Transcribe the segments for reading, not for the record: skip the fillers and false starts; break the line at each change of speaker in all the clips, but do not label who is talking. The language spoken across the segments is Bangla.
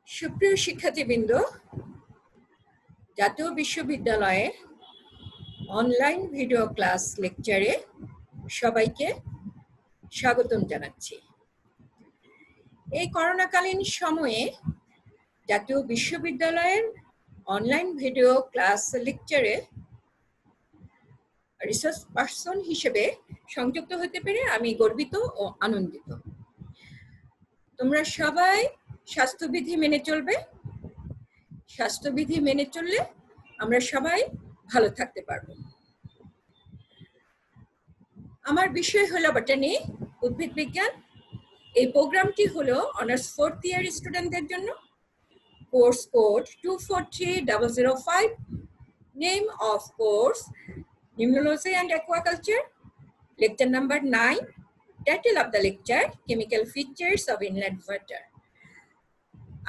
সুপ্রিয় শিক্ষার্থীবৃন্দ, জাতীয় বিশ্ববিদ্যালয়ে অনলাইন ভিডিও ক্লাস লেকচারে সবাইকে স্বাগতম জানাচ্ছি। এই করোনাকালীন সময়ে জাতীয় বিশ্ববিদ্যালয়ের অনলাইন ভিডিও ক্লাস লেকচারে রিসার্চ পার্সন হিসেবে সংযুক্ত হতে পেরে আমি গর্বিত ও আনন্দিত। তোমরা সবাই স্বাস্থ্যবিধি মেনে চলবে। স্বাস্থ্যবিধি মেনে চললে আমরা সবাই ভালো থাকতে পারবো। আমার বিষয় হলো বটানি, উদ্ভিদ বিজ্ঞান। এই প্রোগ্রামটি হলো অনার্স 4th ইয়ার স্টুডেন্টদের জন্য। Course code 243005, name of course নিউমোলজি and aquaculture, lecture number 9, title of the lecture chemical features of inland water.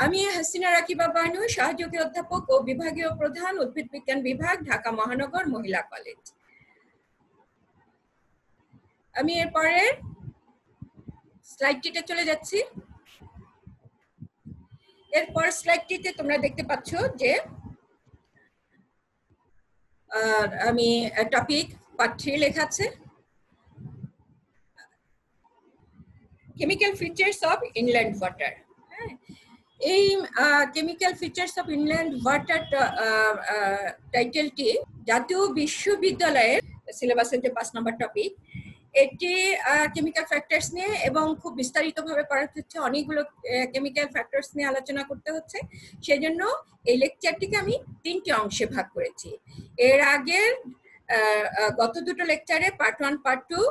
আমি হাসিনা রাকিবা বানু, সহযোগী অধ্যাপক ও বিভাগীয় প্রধান, উদ্ভিদ বিজ্ঞান বিভাগ, ঢাকা মহানগর মহিলা কলেজ। আমি এরপরে স্লাইডটিতে চলে যাচ্ছি। এরপর স্লাইডটিতে তোমরা দেখতে পাচ্ছ যে আমি টপিক পার্ট 3 লেখা আছে, chemical features of inland water. এই chemical features of inland water টাইটেলটি জাতীয় বিশ্ববিদ্যালয়ের সিলেবাসের যে 5 নম্বর টপিক, এটি কেমিক্যাল ফ্যাক্টরস নিয়ে এবং খুব বিস্তারিতভাবে করাতে হচ্ছে, অনেকগুলো কেমিক্যাল ফ্যাক্টরস নিয়ে আলোচনা করতে হচ্ছে। সেজন্য এই লেকচারটিকে আমি 3টে অংশে ভাগ করেছি। এর আগের গত দুটো লেকচারে পার্ট 1 পার্ট 2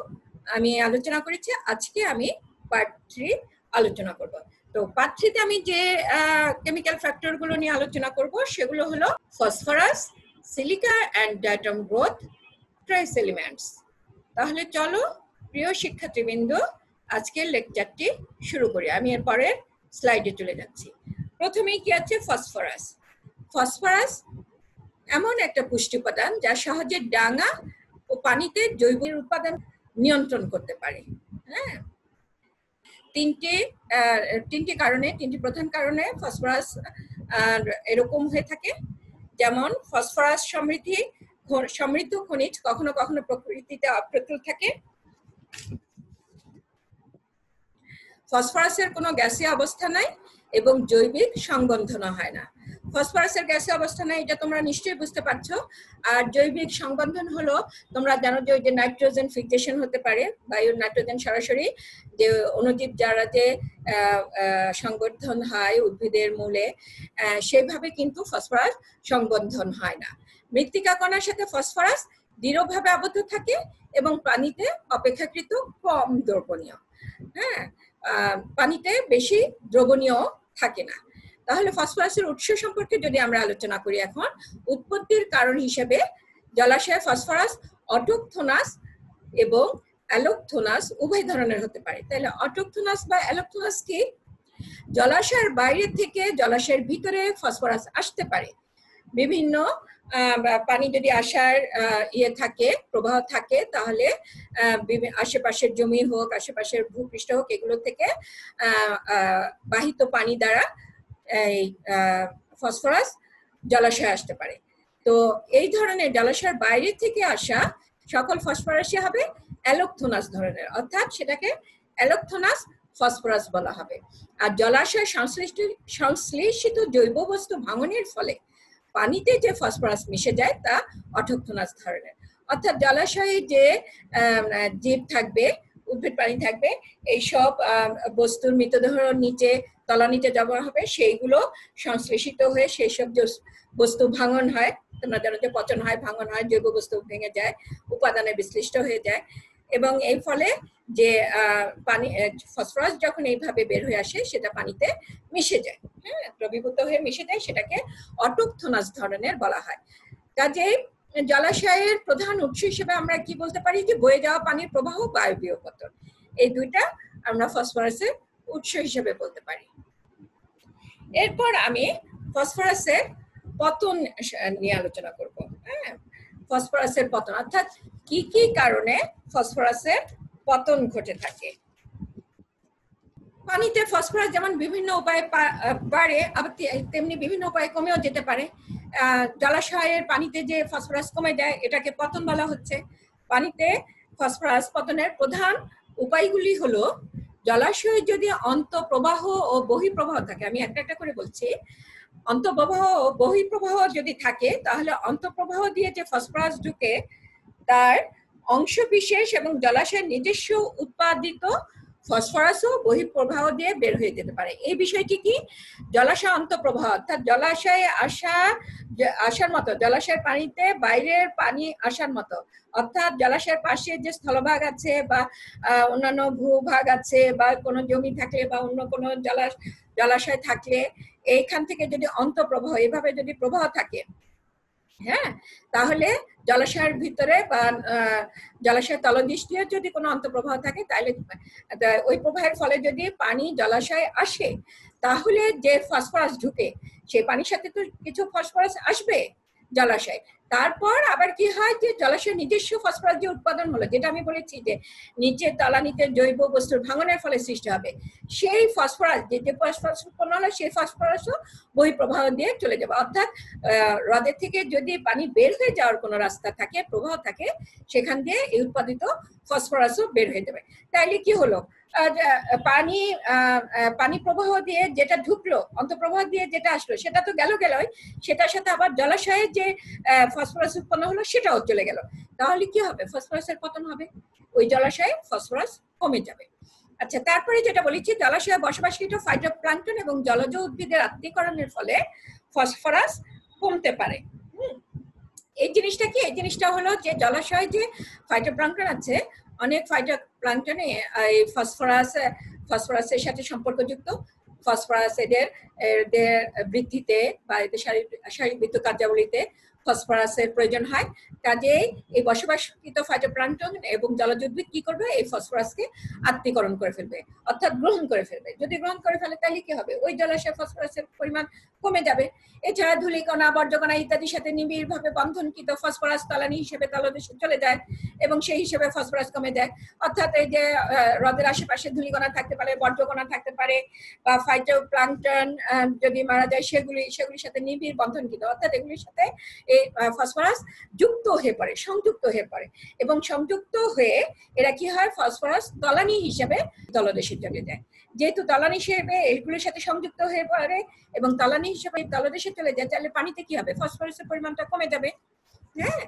আমি আলোচনা করেছি। আজকে আমি পার্ট 3 আলোচনা করব। তো পার্ট 3তে আমি যে কেমিক্যাল ফ্যাক্টরগুলো নিয়ে আলোচনা করব সেগুলো হলো phosphorus, silica and diatom growth, trace elements. তাহলে চলো প্রিয় শিক্ষার্থীবৃন্দ, আজকের লেকচারটি শুরু করি। আমি এরপরে স্লাইডে চলে যাচ্ছি। প্রথমেই কি আছে? ফসফরাস। ফসফরাস এমন একটা পুষ্টি উপাদান যা সহজে ডাঙা ও পানিতে জৈব উৎপাদন নিয়ন্ত্রণ করতে পারে। হ্যাঁ, তিনটি কারণে, তিনটি প্রধান কারণে ফসফরাস এরকম হয়ে থাকে। যেমন ফসফরাস সমৃদ্ধ খনিজ কখনো কখনো প্রকৃতিতে অপ্রতুল থাকে। ফসফরাসের কোনো গ্যাসীয় অবস্থা নাই এবং জৈবিক সংবন্ধন হয় না। ফসফরাসের গ্যাসীয় অবস্থা নাই, এটা তোমরা নিশ্চয়ই বুঝতে পারছো। আর জৈবিক সংবন্ধন হলো, তোমরা জানো যে ওই যে নাইট্রোজেন ফিক্সেশন হতে পারে, বায়ুর নাইট্রোজেন সরাসরি যে অণুজীব যারা যে সংবর্ধন হয় উদ্ভিদের মূলে, সেইভাবে কিন্তু ফসফরাস সংবন্ধন হয় না। মৃত্তিকা কণার সাথে ফসফরাস দৃঢ়ভাবে আবদ্ধ থাকে এবং পানিতে অপেক্ষাকৃত কম দ্রবণীয়। হ্যাঁ, পানিতে বেশি দ্রবণীয় থাকে না। তাহলে ফসফরাসের উৎস সম্পর্কে যদি আমরা আলোচনা করি, এখন উৎপত্তির কারণ হিসেবে জলাশয়ে ফসফরাস অটোকথোনাস এবং অ্যালোকথোনাস উভয় ধরনের হতে পারে। তাহলে অটোকথোনাস বা অ্যালোকথোনাস কি? জলাশয়ের বাইরে থেকে জলাশয়ের ভিতরে ফসফরাস আসতে পারে। বিভিন্ন পানি যদি আসার থাকে, প্রবাহ থাকে, তাহলে আশেপাশের জমি হোক, আশেপাশের ভূপৃষ্ঠ হোক, এগুলো থেকে বাহিত পানি দ্বারা এই ফসফরাস জলাশয়ে আসতে পারে। তো এই ধরনের জলাশয়ের বাইরে থেকে আসা সকল ফসফরাসই হবে অ্যালোকথোনাস ধরনের, অর্থাৎ সেটাকে অ্যালোকথোনাস ফসফরাস বলা হবে। আর জলাশয় সংশ্লেষিত জৈব বস্তু ভাঙনের ফলে পানিতে যে ফসফরাস মিশে যায় তা অটোকথোনাস ধরনের। অর্থাৎ জলাশয়ে যে জীব থাকবে, উদ্ভিদ প্রাণী থাকবে, এইসব বস্তুর মৃতদেহ নিচে তলানিতে জমা হবে, সেইগুলো সংশ্লেষিত হয়ে সেই সব বস্তু ভাঙন হয়। তোমরা জানো যে পচন হয়, ভাঙন হয়, জৈব বস্তু ভেঙে যায়, উপাদানে বিশ্লিষ্ট হয়ে যায়, এবং এই ফলে যে পানি ফসফরাস যখন এইভাবে বের হয়ে আসে সেটা পানিতে মিশে যায়, হ্যাঁ, দ্রবীভূত হয়ে মিশে যায়, সেটাকে অটোকথোনাস ধরনের বলা হয়। কাজেই জলাশয়ের প্রধান উৎস হিসেবে আমরা কি বলতে পারি? যে বয়ে যাওয়া পানির প্রবাহ, বায়বীয় পতন, এই দুইটা আমরা ফসফরাসের উৎস হিসেবে বলতে পারি। এরপর আমি ফসফরাসের পতন নিয়ে আলোচনা করব। হ্যাঁ, ফসফরাসের পতন অর্থাৎ কি কি কারণে ফসফরাসের পতন ঘটে থাকে। পানিতে ফসফরাস যেমন বিভিন্ন উপায়ে বাড়ে, আবার তেমনি বিভিন্ন উপায়ে কমেও যেতে পারে। জলাশয়ের পানিতে যে ফসফরাস কমে যায় এটাকে পতন বলা হচ্ছে। পানিতে ফসফরাস পতনের প্রধান উপায়গুলি হলো, জলাশয়ে যদি অন্তঃপ্রবাহ ও বহিঃপ্রবাহ থাকে, আমি একটা একটা করে বলছি। অন্তঃপ্রবাহ ও বহিঃপ্রবাহ যদি থাকে তাহলে অন্তঃপ্রবাহ দিয়ে যে ফসফরাস ঢুকে তার অংশ বিশেষ এবং জলাশয়ের নিজস্ব উৎপাদিত ফসফরাসও বহিঃপ্রবাহ দিয়ে বের হয়ে যেতে পারে। এই বিষয়টি কি? জলাশয় অন্তঃপ্রবাহ অর্থাৎ জলাশয়ে আসার মতো, জলাশয়ের পানিতে বাইরের পানি আসার মতো, অর্থাৎ জলাশয়ের পাশে যে স্থলভাগ আছে বা অন্যান্য ভূভাগ আছে বা কোনো জমি থাকলে বা অন্য কোনো জলাশয় থাকলে এইখান থেকে যদি অন্তঃপ্রবাহ এভাবে যদি প্রবাহ থাকে, হ্যাঁ, তাহলে জলাশয়ের ভিতরে বা জলাশয়ের তলদেশ দিয়ে যদি কোনো অন্তঃপ্রবাহ থাকে তাহলে ওই প্রবাহের ফলে যদি পানি জলাশয়ে আসে তাহলে যে ফসফরাস ঢুকে সেই পানির সাথে তো কিছু ফসফরাস আসবে জলাশয়। তারপর আবার কি হয় যে জলাশয়ের নিজস্ব ফসফরাস যে উৎপাদন হলো, যেটা আমি বলেছি যে নিচে তলানিতে জৈব বস্তুর ভাঙনের ফলে সৃষ্টি হবে, সেই ফসফরাস যে ফসফরাস উৎপন্ন হলো সেই ফসফরাসও বহিঃপ্রবাহ দিয়ে চলে যাবে। অর্থাৎ হ্রদের থেকে যদি পানি বের হয়ে যাওয়ার কোনো রাস্তা থাকে, প্রবাহ থাকে, সেখান দিয়ে এই উৎপাদিত ফসফরাসও বের হয়ে যাবে। তাইলে কি হলো, পানি প্রবাহ দিয়ে যেটা ঢুকলো, অন্তঃপ্রবাহ দিয়ে যেটা আসলো সেটা তো গেলই, সেটার সাথে আবার জলাশয়ে যে ফসফরাস উৎপন্ন হলো সেটাও চলে গেল। তাহলে কি হবে? ফসফরাসের পতন হবে, ওই জলাশয়ে ফসফরাস কমে যাবে। আচ্ছা, তারপরে যেটা বলেছি, জলাশয়ে বসবাসকৃত ফাইটোপ্লাঙ্কটন এবং জলজ উদ্ভিদের আত্মীকরণের ফলে ফসফরাস কমতে পারে। এই জিনিসটা কি? এই জিনিসটা হলো যে জলাশয়ে যে ফাইটোপ্লাঙ্কটন আছে, অনেক ফাইটোপ্লাঙ্কটনে এই ফসফরাসের সাথে সম্পর্কযুক্ত। ফসফরাস এদের বৃদ্ধিতে বা এদের শারীরবৃত্ত কার্যাবলীতে ফসফরাসের প্রয়োজন হয়। কাজেই এই বসবাসকৃত ফাইটোপ্লাঙ্কটন এবং জলজ উদ্ভিদ কি করবে? এই ফসফরাসকে আত্মীকরণ করে ফেলবে, অর্থাৎ গ্রহণ করে ফেলবে। যদি গ্রহণ করে ফেলে তাহলে কি হবে? ওই জলাশয়ে ফসফরাসের পরিমাণ কমে যাবে। এছাড়া ধূলিকণা, বর্জ্যকণা ইত্যাদির সাথে নিবিড়ভাবে বন্ধনকৃত ফসফরাস তলানি হিসেবে তলদেশে চলে যায় এবং সেই হিসেবে ফসফরাস কমে যায়। অর্থাৎ এই যে হ্রদের আশেপাশে ধূলিকণা থাকতে পারে, বর্জ্যকণা থাকতে পারে, বা ফাইটোপ্লাঙ্কটন যদি মারা যায় সেগুলির সাথে নিবিড় বন্ধনকৃত, অর্থাৎ এগুলির সাথে এই ফসফরাস যুক্ত হয়ে পড়ে, সংযুক্ত হয়ে পড়ে, এবং সংযুক্ত হয়ে এরা কি হয়? ফসফরাস তলানি হিসেবে তলদেশে চলে যায়। যেহেতু তলানি হিসেবে এগুলির সাথে সংযুক্ত হয়ে পড়ে এবং তলানি হিসেবে তলদেশে চলে যায়, তাহলে পানিতে কি হবে? ফসফরাসের পরিমাণটা কমে যাবে। হ্যাঁ,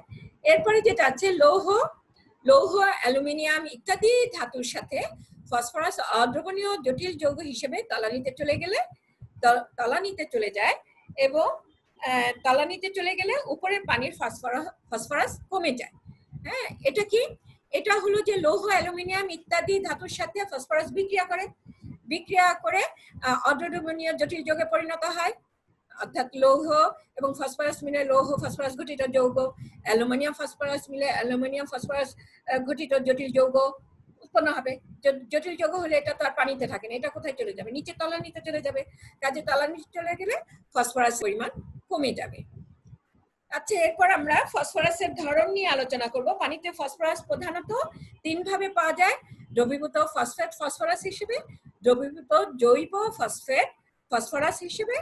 এরপরে যেটা আছে লৌহ, অ্যালুমিনিয়াম ইত্যাদি ধাতুর সাথে ফসফরাস অদ্রবণীয় জটিল যৌগ হিসেবে তলানিতে চলে যায় এবং তলানিতে চলে গেলে উপরে পানির ফসফরাস কমে যায়। হ্যাঁ, এটা কি? এটা হলো যে লৌহ, অ্যালুমিনিয়াম ইত্যাদি ধাতুর সাথে ফসফরাস বিক্রিয়া করে অদ্রবণীয় জটিল যৌগে পরিণত হয়। অর্থাৎ লৌহ এবং ফসফরাস মিলে লৌহ ফসফরাস ঘটিত যৌগ, অ্যালুমিনিয়াম ফসফরাস মিলে অ্যালুমিনিয়াম ফসফরাস ঘটিত জটিল যৌগ উৎপন্ন হবে। জটিল যৌগ হলে এটা তো আর পানিতে থাকে না, এটা কোথায় চলে যাবে? নিচে তলানিতে চলে যাবে। কাজে তলানিতে চলে গেলে ফসফরাস পরিমাণ কমে যাবে। আচ্ছা, এরপর আমরা ফসফরাসের ধরন নিয়ে আলোচনা করব। পানিতে ফসফরাস প্রধানত তিন ভাবে পাওয়া যায়: দ্রবীভূত ফসফেট ফসফরাস হিসেবে, দ্রবীভূত জৈব ফসফরাস হিসেবে,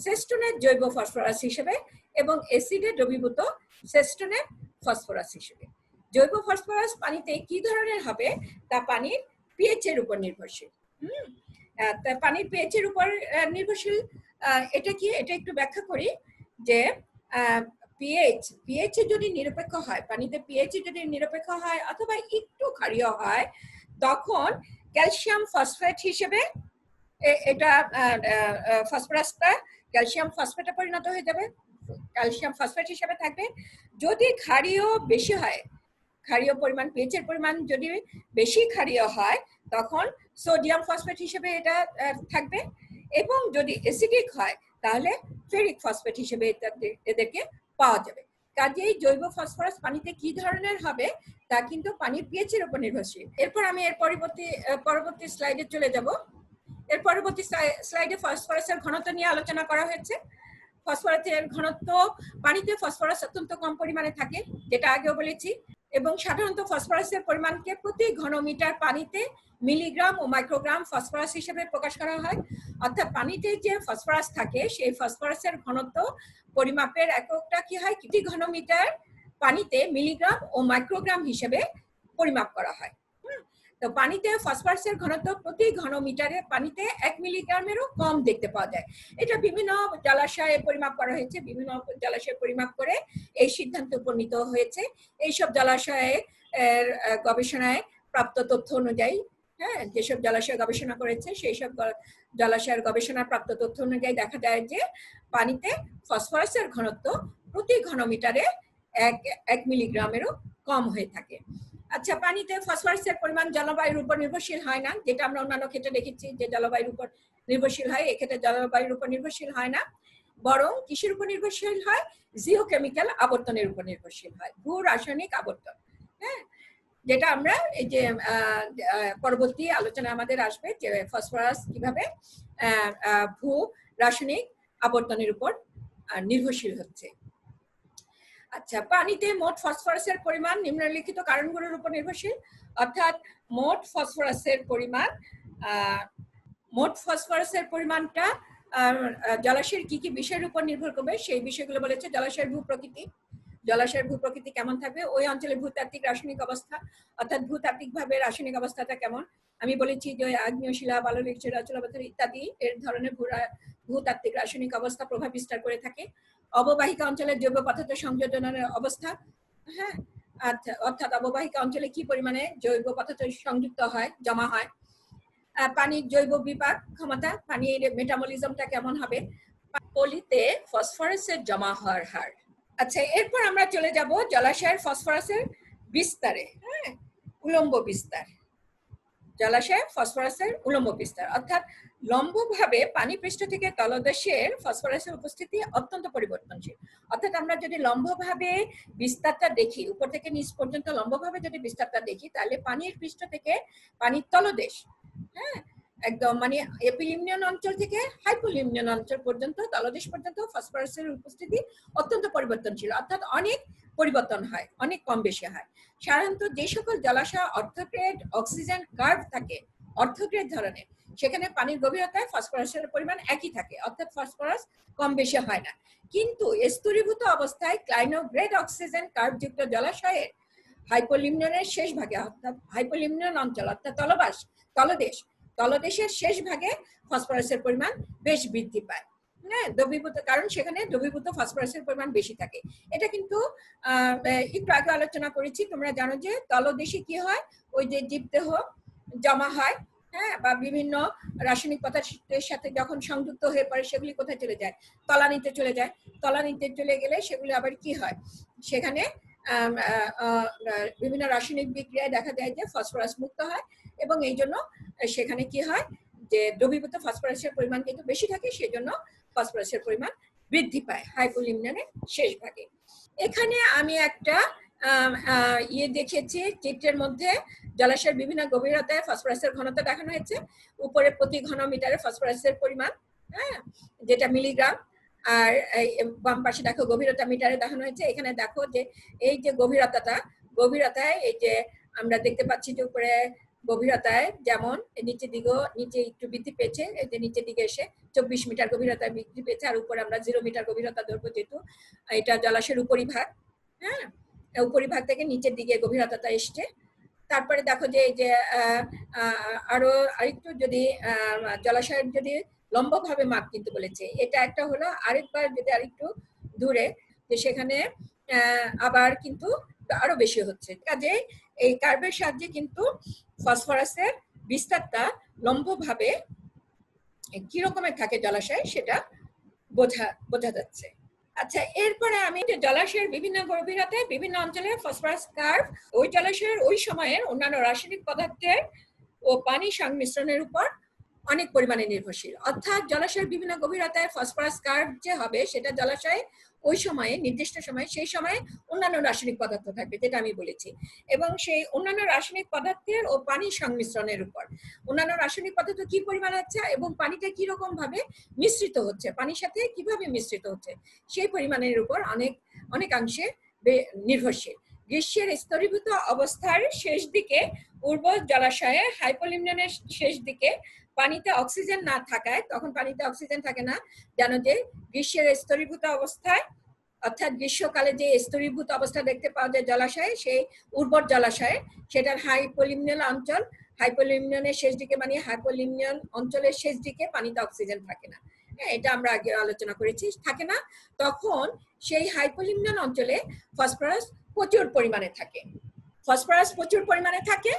সেস্টনের জৈব ফসফরাস হিসেবে এবং অ্যাসিডে দ্রবীভূত সেস্টনের ফসফরাস হিসেবে। জৈব ফসফরাস পানিতে কি ধরনের হবে তা পানির পিএইচ এর উপর নির্ভরশীল। পানির পিএইচ এর উপর নির্ভরশীল। এটা কি? এটা একটু ব্যাখ্যা করি যে পিএইচ যদি নিরপেক্ষ হয়, পানিতে পিএইচ যদি নিরপেক্ষ হয় অথবা একটু ক্ষারীয় হয়, তখন ক্যালসিয়াম ফসফেট হিসেবে এটা ফসফরাসটা ক্যালসিয়াম ফসফেটে পরিণত হয়ে যাবে, ক্যালসিয়াম ফসফেট হিসেবে থাকবে। যদি ক্ষারীয় বেশি হয়, ক্ষারীয় পরিমাণ, পিএইচ এর পরিমাণ যদি বেশি ক্ষারীয় হয়, তখন সোডিয়াম ফসফেট হিসেবে এটা থাকবে, এবং যদি অ্যাসিডিক হয় তাহলে ফেরিক ফসফেট হিসেবে এদেরকে পাওয়া যাবে। কাজেই জৈব ফসফরাস পানিতে কি ধরনের হবে তা কিন্তু পানির পিএইচ এর উপর নির্ভরশীল। এরপর আমি এর পরবর্তী স্লাইডে চলে যাব। এর পরবর্তী স্লাইডে ফসফরাসের ঘনত্ব নিয়ে আলোচনা করা হয়েছে। ফসফরাসের ঘনত্ব, পানিতে ফসফরাস অত্যন্ত কম পরিমাণে থাকে, যেটা আগেও বলেছি। এবং সাধারণত ফসফরাসের পরিমাণকে প্রতি ঘনমিটার পানিতে মিলিগ্রাম ও মাইক্রোগ্রাম ফসফরাস হিসেবে প্রকাশ করা হয়। অর্থাৎ পানিতে যে ফসফরাস থাকে সেই ফসফরাসের ঘনত্ব পরিমাপের এককটা কি হয়, প্রতি ঘনমিটার পানিতে মিলিগ্রাম ও মাইক্রোগ্রাম হিসেবে পরিমাপ করা হয়। তো পানিতে ফসফরাসের ঘনত্ব প্রতি ঘনমিটারে পানিতে 1 মিলিগ্রামেরও কম দেখতে পাওয়া যায়। এটা বিভিন্ন জলাশয়ে পরিমাপ করা হয়েছে, বিভিন্ন জলাশয়ে পরিমাপ করে এই সিদ্ধান্তে উপনীত হয়েছে। এইসব জলাশয়ে গবেষণায় প্রাপ্ত তথ্য অনুযায়ী, হ্যাঁ, যেসব জলাশয়ে গবেষণা করেছে সেই সব জলাশয়ের গবেষণা প্রাপ্ত তথ্য অনুযায়ী দেখা যায় যে পানিতে ফসফরাসের ঘনত্ব প্রতি ঘনমিটারে 1 মিলিগ্রামেরও কম হয়ে থাকে। আচ্ছা, পানিতে ফসফরাসের পরিমাণ জলবায়ুর উপর নির্ভরশীল হয় না, যেটা আমরা অন্যান্য ক্ষেত্রে দেখেছি যে জলবায়ুর উপর নির্ভরশীল হয়। এক্ষেত্রে জলবায়ুর উপর নির্ভরশীল হয় না, বরং কিসের উপর নির্ভরশীল হয়, জিওকেমিক্যাল আবর্তনের উপর নির্ভরশীল হয়, ভূ রাসায়নিক আবর্তন। হ্যাঁ, যেটা আমরা এই যে পরবর্তী আলোচনা আমাদের আসবে যে ফসফরাস কিভাবে ভূ রাসায়নিক আবর্তনের উপর নির্ভরশীল হচ্ছে। আচ্ছা, পানিতে মোট ফসফরাসের পরিমাণ নিম্নলিখিত কারণগুলোর উপর নির্ভরশীল। অর্থাৎ মোট ফসফরাসের পরিমাণটা জলাশয়ের কি কি বিষয়ের উপর নির্ভর করবে সেই বিষয়গুলো বলেছে। জলাশয়ের ভূপ্রকৃতি, জলাশয়ের ভূপ্রকৃতি কেমন থাকবে, ওই অঞ্চলের ভূতাত্ত্বিক রাসায়নিক অবস্থা, অর্থাৎ ভূতাত্ত্বিক ভাবে রাসায়নিক অবস্থাটা কেমন। আমি বলেছি যে আগ্নেয় শিলা, বাললিক শিলা, জলপাথর ইত্যাদি এর ধরনের ভূতাত্ত্বিক রাসায়নিক অবস্থা প্রভাব বিস্তার করে থাকে। অববাহিকা অঞ্চলের জৈব পদার্থ সংযোজনের অবস্থা, হ্যাঁ, অর্থাৎ অববাহিকা অঞ্চলে কি পরিমাণে জৈব পদার্থ সংযুক্ত হয়, জমা হয়। পানির জৈব বিপাক ক্ষমতা, পানির মেটাবলিজমটা কেমন হবে। পলিতে ফসফরাসের জমা হওয়ার হার। আচ্ছা, এরপর আমরা চলে যাব জলাশয়ের ফসফরাসের বিস্তারে। হ্যাঁ, উলম্ব বিস্তার। জলাশয়ে ফসফরাসের উলম্ব বিস্তার অর্থাৎ লম্বভাবে পানি পৃষ্ঠ থেকে তলদেশের ফসফরাসের উপস্থিতি অত্যন্ত পরিবর্তনশীল। অর্থাৎ আমরা যদি লম্বভাবে বিস্তারটা দেখি, উপর থেকে নিচ পর্যন্ত লম্বভাবে যদি বিস্তারটা দেখি, তাহলে পানির পৃষ্ঠ থেকে পানির তলদেশ, হ্যাঁ, একদম মানে এপিলিমনিয়ন অঞ্চল থেকে হাইপোলিমনিয়ন অঞ্চল পর্যন্ত, তলদেশ পর্যন্ত ফসফরাসের উপস্থিতি অত্যন্ত পরিবর্তনশীল। অর্থাৎ অনেক পরিবর্তন হয়, অনেক কম বেশি হয়। সাধারণত যে সকল জলাশয় অর্থোগ্রেড অক্সিজেন কার্ভ থাকে, অর্থোগ্রেড ধরনের, সেখানে পানির গভীরতায় ফসফরাসের পরিমাণ একই থাকে, অর্থাৎ ফসফরাস কম বেশি হয় না। কিন্তু স্তরীভূত অবস্থায় ক্লাইনোগ্রেড অক্সিজেন কার্ভ যুক্ত জলাশয়ের হাইপোলিমনিয়নের শেষ ভাগে, অর্থাৎ হাইপোলিমনিয়ন অঞ্চল অর্থাৎ তলদেশের শেষ ভাগে ফসফরাসের পরিমাণ বেশ বৃদ্ধি পায়। হ্যাঁ, দ্রবীভূত, কারণ সেখানে দ্রবীভূত ফসফরাসের পরিমাণ বেশি থাকে। এটা কিন্তু একটু আগে আলোচনা করেছি, তোমরা জানো যে তলদেশে কি হয়, ওই যে জীবদেহ জমা হয়, হ্যাঁ, বা বিভিন্ন রাসায়নিক পদার্থের সাথে যখন সংযুক্ত হয়ে পড়ে সেগুলি কোথায় চলে যায়, তলানিতে চলে যায়। তলানিতে চলে গেলে সেগুলি আবার কি হয়, সেখানে বিভিন্ন রাসায়নিক বিক্রিয়ায় দেখা যায় যে ফসফরাস মুক্ত হয়, এবং এই জন্য সেখানে কি হয় যে দ্রবীভূত ফসফরাসের পরিমাণ কিন্তু বেশি থাকে, সেজন্য ফসফরাসের পরিমাণ বৃদ্ধি পায় হাইপোলিমনিয়নের শেষ ভাগে। এখানে আমি একটা ইয়ে দেখেছি, চিত্রের মধ্যে জলাশয়ের বিভিন্ন গভীরতায় ফসফরাসের ঘনত্ব দেখানো হয়েছে। উপরে প্রতি ঘনমিটারে ফসফরাসের পরিমাণ, হ্যাঁ, যেটা মিলিগ্রাম, আর বাম পাশে দেখো গভীরতা মিটারে দেখানো হয়েছে। এখানে দেখো যে এই যে গভীরতায় এই যে আমরা দেখতে পাচ্ছি যে উপরে গভীরতায় যেমন নিচে একটু বৃদ্ধি পেয়েছে, এই যে নিচের দিকে এসে 24 মিটার গভীরতায় বৃদ্ধি পেয়েছে, আর উপরে আমরা 0 মিটার গভীরতা ধরবো, যেহেতু এটা জলাশয়ের উপরিভাগ। হ্যাঁ, উপরিভাগ থেকে নিচের দিকে গভীরতাটা এসছে। তারপরে দেখো যে এই যে আরো আরেকটু যদি জলাশয়ের যদি লম্বভাবে মাপ কিন্তু বলেছে, এটা একটা হলো। আরেকবার যদি আরেকটু দূরে, যে সেখানে আবার কিন্তু আরো বেশি হচ্ছে। কাজে এই কার্ভের সাহায্যে কিন্তু ফসফরাসের বিস্তারটা লম্বভাবে কি রকমের থাকে জলাশয়ে সেটা বোঝা যাচ্ছে। আচ্ছা, এরপরে আমি জলাশয়ের বিভিন্ন গভীরতায় বিভিন্ন অঞ্চলে ফসফরাস কার্ভ ওই জলাশয়ের ওই সময়ের অন্যান্য রাসায়নিক পদার্থের ও পানি সংমিশ্রণের উপর অনেক পরিমাণে নির্ভরশীল। অর্থাৎ জলাশয়ের বিভিন্ন গভীরতায় ফসফরাস কার্ভ যে হবে, সেটা জলাশয়ে ওই সময়ে, নির্দিষ্ট সময়ে, সেই সময়ে অন্যান্য রাসায়নিক পদার্থ থাকবে, যেটা আমি বলেছি, এবং সেই অন্যান্য রাসায়নিক পদার্থের ও পানির সংমিশ্রণের উপর, অন্যান্য রাসায়নিক পদার্থ কি পরিমাণ আছে এবং পানিটা কি রকম ভাবে মিশ্রিত হচ্ছে, পানির সাথে কিভাবে মিশ্রিত হচ্ছে, সেই পরিমাণের উপর অনেকাংশে নির্ভরশীল। গ্রীষ্মের স্তরীভূত অবস্থার শেষ দিকে উর্বর জলাশয়ে হাইপোলিমনের শেষ দিকে পানিতে অক্সিজেন না থাকায়, তখন পানিতে অক্সিজেন থাকে না, জানো যে গ্রীষ্মের স্তরীভূত অবস্থায় অর্থাৎ গ্রীষ্মকালে যে স্তরীভূত অবস্থা দেখতে পাওয়া যায় জলাশয়ে, সেই উর্বর জলাশয়ে সেটার হাইপোলিমনিয়াল অঞ্চল, হাইপোলিমনিয়নের শেষ দিকে মানে হাইপোলিমনিয়ন অঞ্চলের শেষ দিকে পানিতে অক্সিজেন থাকে না। এটা আমরা আগে আলোচনা করেছি, থাকে না। তখন সেই হাইপোলিমনিয়ন অঞ্চলে ফসফরাস প্রচুর পরিমাণে থাকে, ফসফরাস প্রচুর পরিমাণে থাকে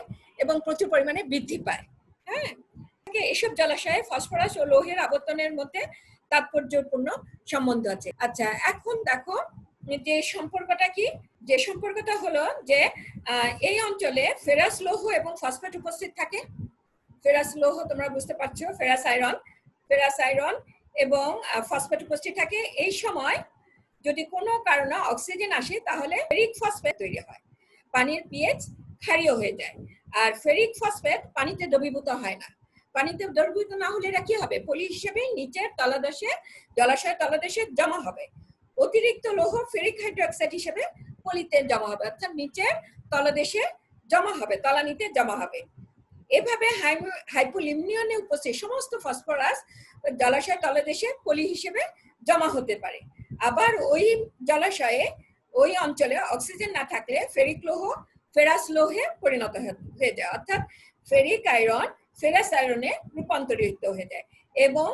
এবং প্রচুর পরিমাণে বৃদ্ধি পায়। হ্যাঁ, এসব জলাশয়ে ফসফরাস ও লৌহের আবর্তনের মধ্যে তাৎপর্যপূর্ণ সম্বন্ধ আছে। আচ্ছা, এখন দেখো যে সম্পর্কটা কি, যে সম্পর্কটা হলো যে এই অঞ্চলে ফেরাস লৌহ এবং ফসফেট উপস্থিত থাকে। ফেরাস লৌহ তোমরা বুঝতে পারছো, ফেরাস আয়রন এবং ফসফেট উপস্থিত থাকে। এই সময় যদি কোনো কারণে অক্সিজেন আসে তাহলে ফেরিক ফসফেট তৈরি হয়, পানির পিএইচ ক্ষারীয় হয়ে যায়। আর ফেরিক ফসফেট পানিতে দ্রবীভূত হয় না। পানিতে দ্রবীভূত না হলে এরা কি হবে, পলি হিসেবে নিচের তলদেশে, জলাশয়ের তলদেশে জমা হবে। অতিরিক্ত লৌহ ফেরিক হাইড্রোক্সাইড হিসেবে পলিতে জমা হবে, অর্থাৎ নিচের তলদেশে জমা হবে, তলানিতে জমা হবে। এভাবে হাইপোলিমনিয়নে উপস্থিত সমস্ত ফসফরাস জলাশয়ের তলদেশে পলি হিসেবে জমা হতে পারে। আবার ওই জলাশয়ে, ওই অঞ্চলে অক্সিজেন না থাকলে ফেরিক লৌহ ফেরাস লৌহে পরিণত হয়ে যায়, অর্থাৎ ফেরিক আয়রন ফেরাস আয়রনে রূপান্তরিত হয়ে যায়। এবং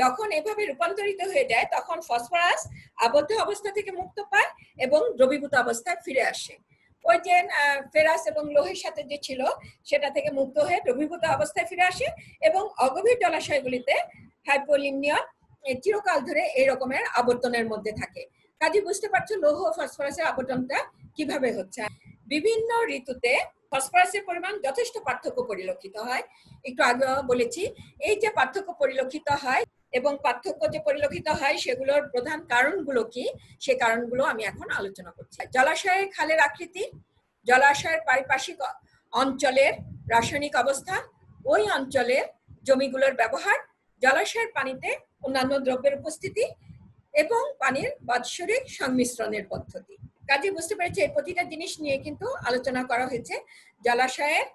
যখন এভাবে রূপান্তরিত হয়ে যায় তখন ফসফরাস আবদ্ধ অবস্থা থেকে মুক্ত পায় এবং দ্রবীভূত অবস্থায় ফিরে আসে। ওই যে ফেরাস এবং লোহের সাথে যে ছিল সেটা থেকে মুক্ত হয়ে দ্রবীভূত অবস্থায় ফিরে আসে এবং অগভীর জলাশয়গুলিতে হাইপোলিমনিয়ন চিরকাল ধরে এই রকমের আবর্তনের মধ্যে থাকে। কাজে বুঝতে পারছো লৌহ ফসফরাসের আবর্তনটা কিভাবে হচ্ছে। বিভিন্ন ঋতুতে ফসফরাসের পরিমাণ যথেষ্ট পার্থক্য পরিলক্ষিত হয়। একটু আগে বলেছি এই যে পার্থক্য পরিলক্ষিত হয় এবং পার্থক্য যে পরিলক্ষিত হয় সেগুলোর প্রধান কারণগুলো কি, সে কারণগুলো আমি এখন আলোচনা করছি। জলাশয়ের খালের আকৃতি, জলাশয়ের পারিপার্শ্বিক অঞ্চলের রাসায়নিক অবস্থা, ওই অঞ্চলের জমিগুলোর ব্যবহার, জলাশয়ের পানিতে অন্যান্য দ্রব্যের উপস্থিতি এবং পানির বাৎসরিক সংমিশ্রণের পদ্ধতি। কাজে বুঝতে পেরেছি এই প্রতিটা জিনিস নিয়ে কিন্তু আলোচনা করা হয়েছে। জলাশয়ের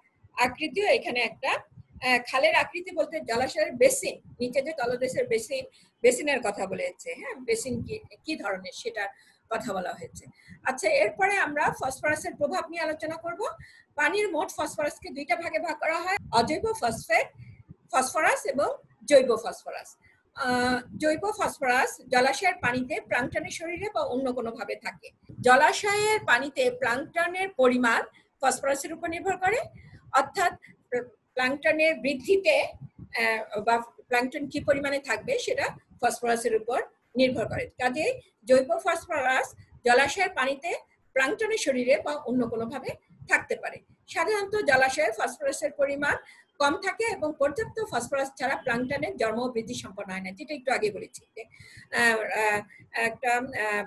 আকৃতিও এখানে একটা, খালের আকৃতি বলতে জলাশয়ের বেসিন, নিচে যে তলদেশের বেসিনের কথা বলেছে। হ্যাঁ, বেসিন কি ধরনের সেটার কথা বলা হয়েছে। আচ্ছা, এরপরে আমরা ফসফরাসের প্রভাব নিয়ে আলোচনা করব। পানির মোট ফসফরাসকে দুইটা ভাগে ভাগ করা হয়, অজৈব ফসফরাস এবং জৈব ফসফরাস। জৈব ফসফরাস জলাশয়ের পানিতে প্লাঙ্কটনের শরীরে বা অন্য কোনো ভাবে থাকে। জলাশয়ের পানিতে প্লাঙ্কটনের পরিমাণ ফসফরাসের উপর নির্ভর করে, অর্থাৎ প্লাঙ্কটনের বৃদ্ধিতে বা প্লাঙ্কটন কি পরিমাণে থাকবে সেটা ফসফরাসের উপর নির্ভর করে। কাজে জৈব ফসফরাস জলাশয়ের পানিতে প্লাঙ্কটনের শরীরে বা অন্য কোনো ভাবে থাকতে পারে। সাধারণত জলাশয়ে ফসফরাসের পরিমাণ কম থাকে এবং পর্যাপ্ত ফসফরাস ছাড়া প্লাঙ্কটনের জন্ম বৃদ্ধি সম্পন্ন হয় না, যেটা একটু আগে বলেছি। একটা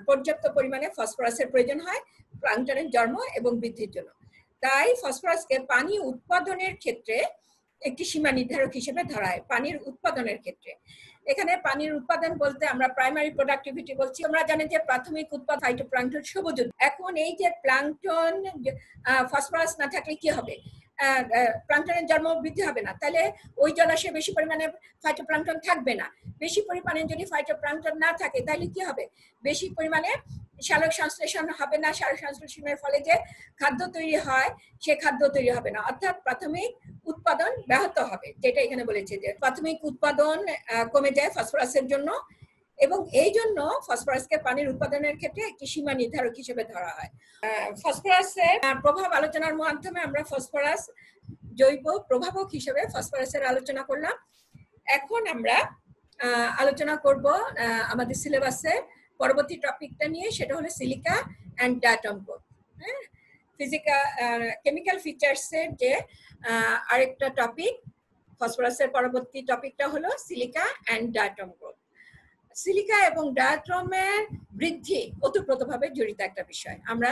পর্যাপ্ত পরিমাণে ফসফরাসের প্রয়োজন হয় প্লাঙ্কটনের জন্ম এবং বৃদ্ধির জন্য। তাই ফসফরাসকে পানি উৎপাদনের ক্ষেত্রে একটি সীমা নির্ধারক হিসেবে ধরা হয়। পানির উৎপাদনের ক্ষেত্রে এখানে পানির উৎপাদন বলতে আমরা প্রাইমারি প্রোডাক্টিভিটি বলছি। আমরা জানি যে প্রাথমিক উৎপাদন ফাইটোপ্লাঙ্কটন সবুজ। এখন এই যে প্লাঙ্কটন ফসফরাস না থাকলে কি হবে, প্লাঙ্কটনের জন্ম বৃদ্ধি হবে না, তাহলে ওই জলাশয়ে বেশি পরিমাণে ফাইটোপ্লাঙ্কটন থাকবে না। বেশি পরিমাণে যদি ফাইটোপ্লাঙ্কটন না থাকে তাহলে কি হবে, বেশি পরিমাণে সালোক সংশ্লেষণ হবে না। সালোক সংশ্লেষণের ফলে যে খাদ্য তৈরি হয় সে খাদ্য তৈরি হবে না, অর্থাৎ প্রাথমিক উৎপাদন ব্যাহত হবে, যেটা এখানে বলেছে যে প্রাথমিক উৎপাদন কমে যায় ফসফরাসের জন্য। এবং এই জন্য ফসফরাসকে পানির উৎপাদনের ক্ষেত্রে একটি সীমা নির্ধারক হিসেবে ধরা হয়। ফসফরাসের প্রভাব আলোচনার মাধ্যমে আমরা ফসফরাস জৈব প্রভাবক হিসেবে ফসফরাসের আলোচনা করলাম। এখন আমরা আলোচনা করব আমাদের সিলেবাসে পরবর্তী টপিকটা নিয়ে, সেটা হলো সিলিকা অ্যান্ড ডায়াটম গ্রোথ। হ্যাঁ, কেমিক্যাল ফিচার্সের যে আরেকটা টপিক, ফসফরাসের পরবর্তী টপিকটা হলো silica and diatom growth. Silica এবং ডায়াটমের বৃদ্ধি ওতপ্রোতভাবে জড়িত একটা বিষয়। আমরা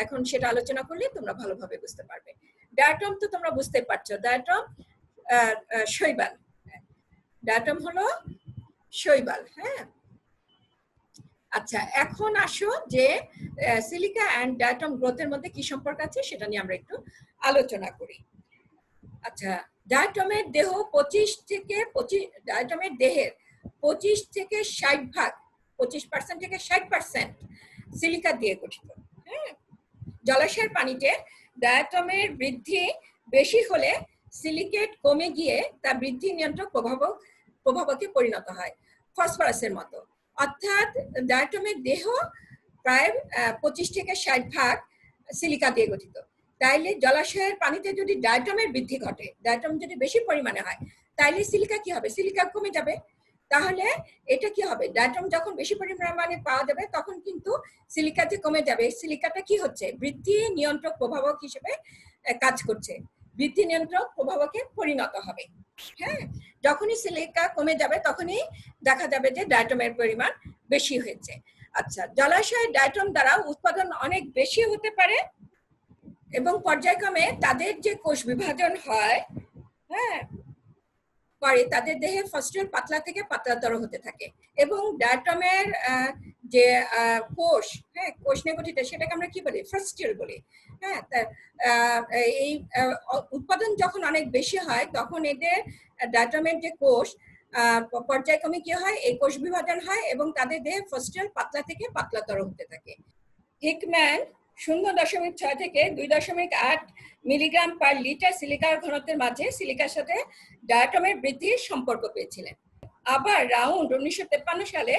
এখন সেটা আলোচনা করলে তোমরা ভালোভাবে বুঝতে পারবে। ডায়াটম তো তোমরা বুঝতে পারছো, ডায়াটম শৈবাল, ডায়াটম হলো শৈবাল। হ্যাঁ, আচ্ছা, এখন আসো যে সিলিকা অ্যান্ড ডায়াটম গ্রোথের মধ্যে কি সম্পর্ক আছে সেটা নিয়ে আমরা একটু আলোচনা করি। আচ্ছা, ডায়াটমের দেহ 25 ডায়াটমের দেহের 25 থেকে 60% 25% থেকে 60% সিলিকা দিয়ে গঠিত। হ্যাঁ, জলাশয়ের পানিতে ডায়াটমের বৃদ্ধি বেশি হলে সিলিকেট কমে গিয়ে তা বৃদ্ধি নিয়ন্ত্রক প্রভাবকে পরিণত হয় ফসফরাসের মতো। অর্থাৎ ডায়াটমের দেহ প্রায় 25 থেকে 60% সিলিকা দিয়ে গঠিত। তাইলে জলাশয়ের পানিতে যদি ডায়াটমের বৃদ্ধি ঘটে, ডায়াটম যদি বেশি পরিমাণে হয়, তাইলে সিলিকা কি হবে? সিলিকা কমে যাবে। তাহলে এটা কি হবে? ডায়াটম যখন বেশি পরিমাণে পাওয়া যাবে তখন কিন্তু সিলিকাতে কমে যাবে। সিলিকাটা কি হচ্ছে? বৃদ্ধি নিয়ন্ত্রক প্রভাবক হিসেবে কাজ করছে, বৃদ্ধি নিয়ন্ত্রক প্রভাবকে পরিণত হবে। হ্যাঁ, যখনই সিলিকা কমে যাবে তখনই দেখা যাবে যে ডায়াটমের পরিমাণ বেশি হয়েছে। আচ্ছা, জলাশয়ের ডায়াটম দ্বারা উৎপাদন অনেক বেশি হতে পারে এবং পর্যায়ক্রমে তাদের যে কোষ বিভাজন হয়, হ্যাঁ, পরে তাদের দেহে ফসফেট পাতলা থেকে পাতলাতর হতে থাকে এবং ডায়াটমের যে কোষ, হ্যাঁ, কোষ নিয়ে গঠিত, সেটাকে আমরা কি বলি? ফসফেট বলি। হ্যাঁ, এই উৎপাদন যখন অনেক বেশি হয় তখন এদের ডায়াটমের যে কোষ পর্যায়ক্রমে কি হয়? এই কোষ বিভাজন হয় এবং তাদের দেহে ফসফেট পাতলা থেকে পাতলাতর হতে থাকে। হিকম্যান 0.6 থেকে 2.8 মিলিগ্রাম পার লিটার সিলিকার ঘনত্বের মাঝে সিলিকার সাথে ডায়াটমের বৃদ্ধির সম্পর্ক পেয়েছিলেন। আবার রাউন্ড 1953 সালে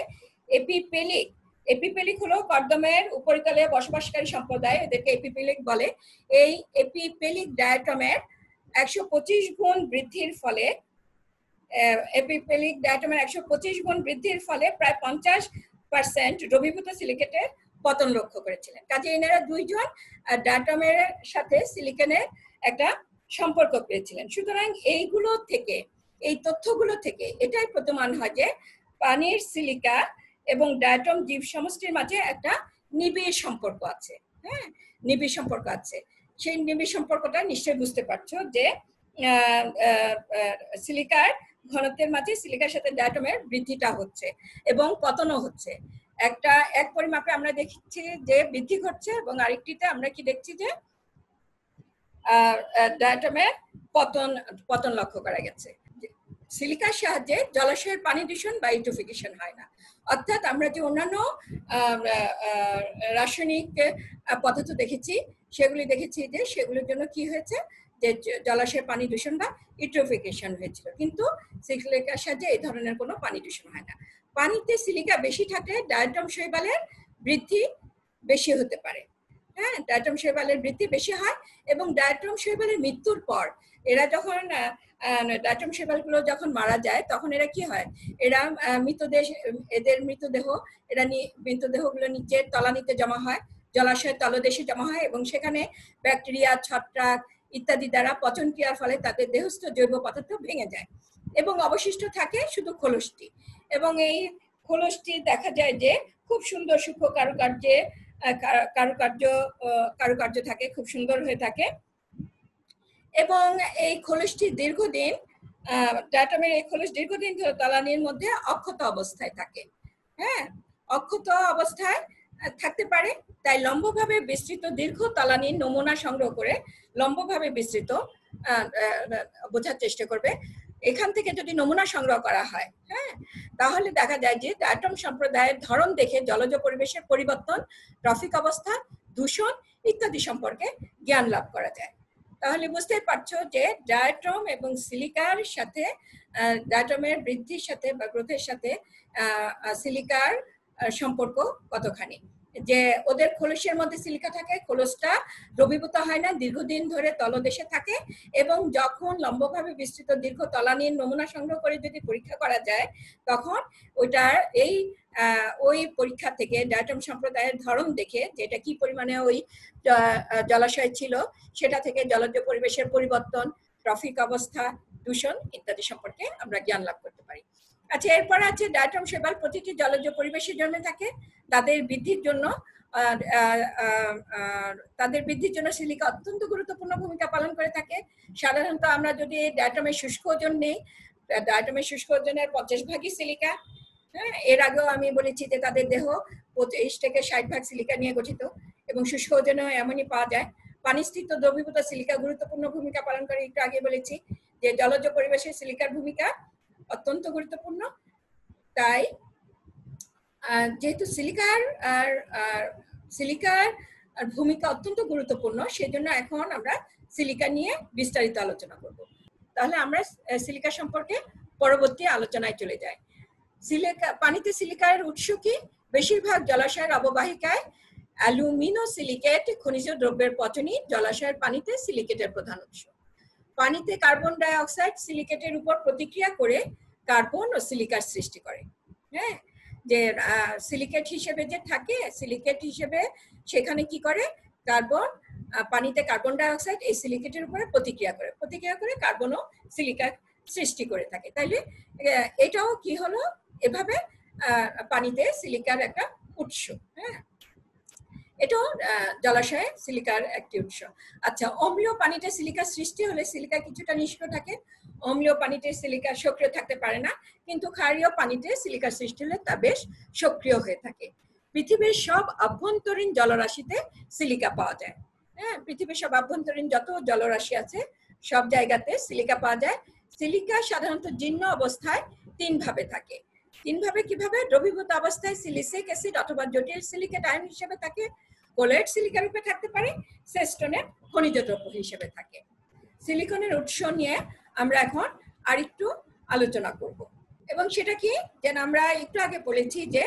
এপিপেলিক হলো কর্দমের উপরিতলে বসবাসকারী সম্প্রদায়, এদেরকে এপিপেলিক বলে। এই এপিপেলিক ডায়াটমের 125 গুণ বৃদ্ধির ফলে প্রায় 50% দ্রবীভূত সিলিকেটের পতন লক্ষ্য করেছিলেন। কাজে এনারা দুইজন ডায়াটমের সাথে সিলিকনের একটা সম্পর্ক পেয়েছিলেন। সুতরাং এইগুলো থেকে, এই তথ্যগুলো থেকে এটাই প্রমাণ হয় যে পানির সিলিকা এবং ডায়াটম জীব সমষ্টির মাঝে একটা নিবিড় সম্পর্ক আছে। হ্যাঁ, নিবিড় সম্পর্ক আছে। সেই নিবিড় সম্পর্কটা নিশ্চয়ই বুঝতে পারছো যে সিলিকার ঘনত্বের মাঝে সিলিকার সাথে ডায়াটমের বৃদ্ধিটা হচ্ছে এবং পতনও হচ্ছে। এক পরিমাপে আমরা দেখছি যে বৃদ্ধি ঘটছে এবং আরেকটিতে আমরা কি দেখছি যে ডায়াটমের পতন লক্ষ্য করা গেছে। সিলিকার সাহায্যে জলাশয়ের পানি দূষণ বা ইউট্রোফিকেশন হয় না। অর্থাৎ আমরা যে অন্যান্য রাসায়নিক পদার্থ দেখেছি, সেগুলি দেখেছি যে সেগুলোর জন্য কি হয়েছে, যে জলাশয়ের পানি দূষণ বা ইউট্রোফিকেশন হয়েছিল, কিন্তু সিলিকার সাহায্যে এই ধরনের কোনো পানি দূষণ হয় না। পানিতে সিলিকা বেশি থাকলে ডায়াটম শৈবালের বৃদ্ধি বেশি হতে পারে। হ্যাঁ, ডায়াটম শৈবালের বৃদ্ধি বেশি হয় এবং ডায়াটম শৈবালের মৃত্যুর পর এরা যখন ডায়াটম শৈবালগুলো যখন মারা যায় তখন এরা কি হয়? এরা এদের মৃতদেহগুলো নিচের তলানিতে জমা হয়, জলাশয়ের তলদেশে জমা হয় এবং সেখানে ব্যাকটেরিয়া, ছত্রাক ইত্যাদি দ্বারা পচন ক্রিয়ার ফলে তাদের দেহস্থ জৈব পদার্থ ভেঙে যায় এবং অবশিষ্ট থাকে শুধু খোলসটি। এবং এই খোলসটি দেখা যায় যে খুব সুন্দর সূক্ষ্ম কারুকার্য থাকে, খুব সুন্দর হয়ে থাকে এবং এই খোলসটি দীর্ঘদিন, ডায়াটমের এই খোলস দীর্ঘদিন ধরে তলানির মধ্যে অক্ষত অবস্থায় থাকে। হ্যাঁ, অক্ষত অবস্থায় থাকতে পারে, তাই লম্বভাবে বিস্তৃত দীর্ঘ তলানির নমুনা সংগ্রহ করে লম্বভাবে বিস্তৃত বোঝার চেষ্টা করবে। এখান থেকে যদি নমুনা সংগ্রহ করা হয়, হ্যাঁ, তাহলে দেখা যায় যে ডায়াটম সম্প্রদায়ের ধরন দেখে জলজ পরিবেশের পরিবর্তন, ট্রফিক অবস্থা, দূষণ ইত্যাদি সম্পর্কে জ্ঞান লাভ করা যায়। তাহলে বুঝতে পারছো যে ডায়াটম এবং সিলিকার সাথে, ডায়াটমের বৃদ্ধির সাথে বা গ্রোথের সাথে সিলিকার সম্পর্ক কতখানি। যে ওদের খোলসের মধ্যে সিলিকা থাকে, খোলসটা দ্রবীভূত হয় না, দীর্ঘদিন ধরে তলদেশে থাকে এবং যখন লম্বভাবে বিস্তৃত দীর্ঘ তলানির নমুনা সংগ্রহ করে যদি পরীক্ষা করা যায় তখন ওইটার ওই পরীক্ষা থেকে ডায়াটম সম্প্রদায়ের ধরন দেখে যেটা কি পরিমাণে ওই জলাশয় ছিল সেটা থেকে জলজ পরিবেশের পরিবর্তন, ট্রফিক অবস্থা, দূষণ ইত্যাদি সম্পর্কে আমরা জ্ঞান লাভ করতে পারি। আচ্ছা, এরপর আছে ডায়াটম শৈবাল প্রতিটি জলজ পরিবেশে জন্মে থাকে। তাদের বৃদ্ধির জন্য সিলিকা অত্যন্ত গুরুত্বপূর্ণ ভূমিকা পালন করে থাকে। সাধারণত আমরা যদি ডায়াটমের শুষ্ক ওজন নেই, ডায়াটমের শুষ্ক ওজনের 50 ভাগই সিলিকা। হ্যাঁ, এর আগেও আমি বলেছি যে তাদের দেহ 25 থেকে 60% সিলিকা নিয়ে গঠিত এবং শুষ্ক ওজনে এমনই পাওয়া যায়। পানিস্থিত দ্রবীভূত সিলিকা গুরুত্বপূর্ণ ভূমিকা পালন করে, একটু আগে বলেছি যে জলজ পরিবেশে সিলিকার ভূমিকা অত্যন্ত গুরুত্বপূর্ণ। তাই যেহেতু সিলিকার ভূমিকা অত্যন্ত গুরুত্বপূর্ণ, সেজন্য এখন আমরা সিলিকা নিয়ে বিস্তারিত আলোচনা করব। তাহলে আমরা সিলিকা সম্পর্কে পরবর্তী আলোচনায় চলে যাই। পানিতে সিলিকার উৎস কি? বেশিরভাগ জলাশয়ের অববাহিকায় অ্যালুমিনোসিলিকেট খনিজ দ্রব্যের পচনই জলাশয়ের পানিতে সিলিকেটের প্রধান উৎস। পানিতে কার্বন ডাই অক্সাইড সিলিকেটের উপর প্রতিক্রিয়া করে কার্বন ও সিলিকার সৃষ্টি করে। হ্যাঁ, যে সিলিকেট হিসেবে যে থাকে, সিলিকেট হিসেবে সেখানে কি করে, পানিতে কার্বন ডাই অক্সাইড এই সিলিকেটের উপরে প্রতিক্রিয়া করে কার্বন ও সিলিকার সৃষ্টি করে থাকে। তাইলে এটাও কি হলো, এভাবে পানিতে সিলিকার একটা উৎস। হ্যাঁ, এটাও জলাশয়ে সিলিকার একটি উৎস। আচ্ছা, অম্লীয় পানিতে সিলিকার সৃষ্টি হলে সিলিকা কিছুটা নিষ্ক্রিয় থাকে। অম্লীয় পানিতে সিলিকা সক্রিয় থাকতে পারে না, কিন্তু ক্ষারীয় পানিতে সিলিকার সৃষ্টি হলে তা বেশ সক্রিয় হয়ে থাকে। পৃথিবীর সব আভ্যন্তরীণ জলরাশিতে সিলিকা পাওয়া যায়। হ্যাঁ, পৃথিবীর সব আভ্যন্তরীণ যত জলরাশি আছে সব জায়গাতে সিলিকা পাওয়া যায়। সিলিকা সাধারণত জীর্ণ অবস্থায় 3 ভাবে থাকে। 3 ভাবে কিভাবে? দ্রবীভূত অবস্থায় সিলিসিক অ্যাসিড অথবা জটিল সিলিকেট আয়ন হিসেবে থাকে, কোলয়েড সিলিকা রূপে থাকতে পারে, সেস্টনের খনিজ দ্রব্য হিসেবে থাকে। সিলিকনের উৎস নিয়ে আমরা এখন আরেকটু আলোচনা করব, এবং সেটা কি, যেন আমরা একটু আগে বলেছি যে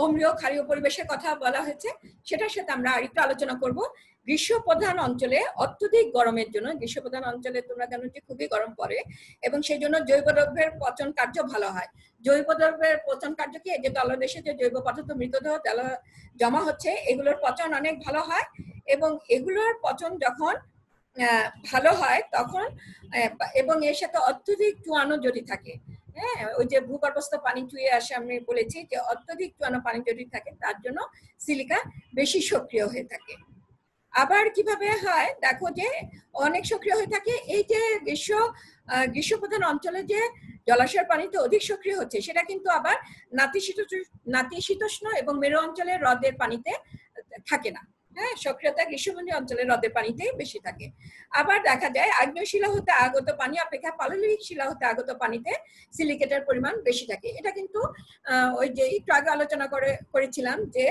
অম্লীয় ক্ষারীয় পরিবেশের কথা বলা হয়েছে, সেটার সাথে আমরা আরেকটু আলোচনা করব। গ্রীষ্মপ্রধান অঞ্চলে অত্যধিক গরমের জন্য, গ্রীষ্মপ্রধান অঞ্চলে তোমরা জানো যে খুবই গরম পড়ে, এবং সেই জন্য জৈব দ্রব্যের পচন কার্য ভালো হয়। জৈব দ্রব্যের পচন কার্য কি, যে তলদেশে যে জৈব পদার্থ মৃতদেহ জমা হচ্ছে, এগুলোর পচন অনেক ভালো হয়, এবং এগুলোর পচন যখন ভালো হয় তখন, এবং এর সাথে অত্যধিক চুয়ানো যদি থাকে, হ্যাঁ, ওই যে ভূগর্ভস্থ পানি চুইয়ে আসে, আমি বলেছি যে অত্যধিক চুয়ানো পানি যদি থাকে, তার জন্য সিলিকা বেশি সক্রিয় হয়ে থাকে। আবার কিভাবে হয় দেখো, যে অনেক সক্রিয় হয়ে থাকে, এই যে গ্রীষ্মপ্রধান অঞ্চলে যে জলাশয়ের পানিতে অধিক সক্রিয় হচ্ছে, সেটা কিন্তু আবার নাতিশীতোষ্ণ এবং মেরু অঞ্চলের হ্রদের পানিতে থাকে না। হ্যাঁ, সক্রিয়তা গ্রীষ্মমণ্ডলীয় অঞ্চলের হ্রদের পানিতে বেশি থাকে। আবার দেখা যায় আগ্নেয় শিলা হতে আগত পানি অপেক্ষা পাললিক শিলা হতে আগত পানিতে সিলিকেটের পরিমাণ বেশি থাকে। এটা কিন্তু ওই যে একটু আগে আলোচনা করেছিলাম যে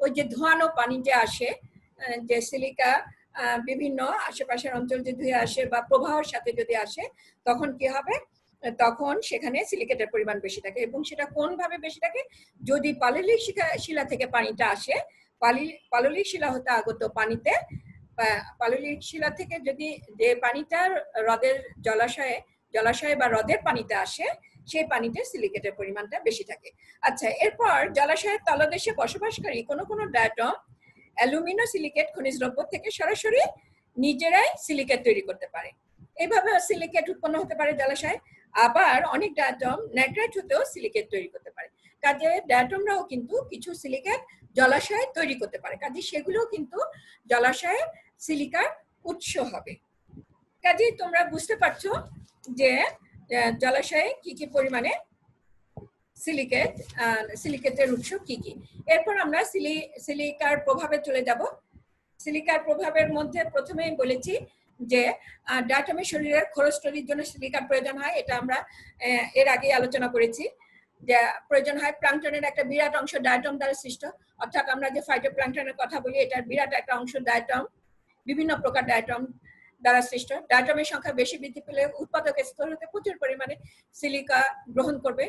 ওই যে ধোয়ানো পানি যে আসে, যে সিলিকা বিভিন্ন আশেপাশের অঞ্চল যে ধুয়ে আসে বা প্রবাহের সাথে যদি আসে, তখন কি হবে, তখন সেখানে সিলিকেটের পরিমাণ বেশি থাকে। এবং সেটা কোন ভাবে বেশি থাকে? যদি পাললিক শিলা থেকে পানিটা আসে, পাললিক শিলা হতে আগত পানিতে, পাললিক শিলা থেকে যদি যে পানিটা হ্রদের জলাশয়ে বা হ্রদের পানিতে আসে, সেই পানিতে সিলিকেটের পরিমাণটা বেশি থাকে। আচ্ছা, এরপর জলাশয়ের তলদেশে বসবাসকারী কোনো ডায়াটম অ্যালুমিনো সিলিকেট খনিজ দ্রব্য থেকে সরাসরি নিজেরাই সিলিকেট তৈরি করতে পারে। এইভাবে সিলিকেট উৎপন্ন হতে পারে জলাশয়ে। আবার অনেক ডায়াটম নাইট্রেট হতেও সিলিকেট তৈরি করতে পারে। কাজে ডায়াটমরাও কিন্তু কিছু সিলিকেট জলাশয়ে তৈরি করতে পারে, কাজে সেগুলোও কিন্তু জলাশয়ে সিলিকার উৎস হবে। কাজে তোমরা বুঝতে পারছো যে জলাশয়ে কি কি পরিমাণে সিলিকেটের উৎস কি কি। এরপর আমরা সিলিকার প্রভাবে চলে যাব। সিলিকার প্রভাবের মধ্যে প্রথমেই বলেছি যে ডায়াটমের শরীরের খরচ তৈরির জন্য সিলিকার প্রয়োজন হয়। এটা আমরা এর আগে আলোচনা করেছি যে প্রয়োজন হয়। প্লাঙ্কটনের একটা বিরাট অংশ ডায়াটম দ্বারা সৃষ্ট, অর্থাৎ আমরা যে ফাইটোপ্লাঙ্কটনের কথা বলি, এটার বিরাট একটা অংশ ডায়াটম, বিভিন্ন প্রকার ডায়াটম দ্বারা সৃষ্ট। ডায়াটমের সংখ্যা বেশি বৃদ্ধি পেলে উৎপাদক স্তর হতে প্রচুর পরিমাণে সিলিকা গ্রহণ করবে।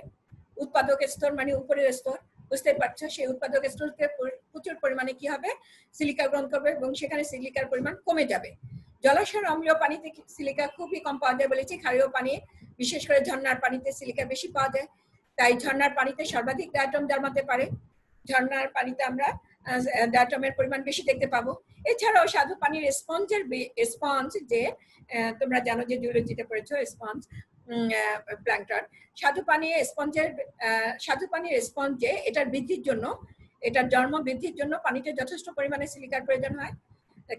উৎপাদক স্তর মানে উপরের স্তর, বুঝতে পারছো, সেই উৎপাদক স্তরতে প্রচুর পরিমাণে কি হবে, সিলিকা গ্রহণ করবে, এবং সেখানে সিলিকার পরিমাণ কমে যাবে। জলাশয়ের অম্লীয় পানিতে সিলিকা খুবই কম পাওয়া যায় বলেছি। ক্ষারীয় পানি, বিশেষ করে ঝর্ণার পানিতে সিলিকা বেশি পাওয়া যায়, তাই ঝর্ণার পানিতে সর্বাধিক ডায়াটম জন্মাতে পারে। ঝর্ণার পানিতে আমরা ডায়াটমের পরিমাণ বেশি দেখতে পাবো। এছাড়াও স্বাদু পানির স্পঞ্জ, যে তোমরা জানো যে জিওলজিতে পড়েছো, স্পঞ্জ প্ল্যাঙ্কটন, স্বাদু পানির স্পঞ্জে এটার বৃদ্ধির জন্য, এটার জন্ম বৃদ্ধির জন্য পানিতে যথেষ্ট পরিমাণে সিলিকার প্রয়োজন হয়,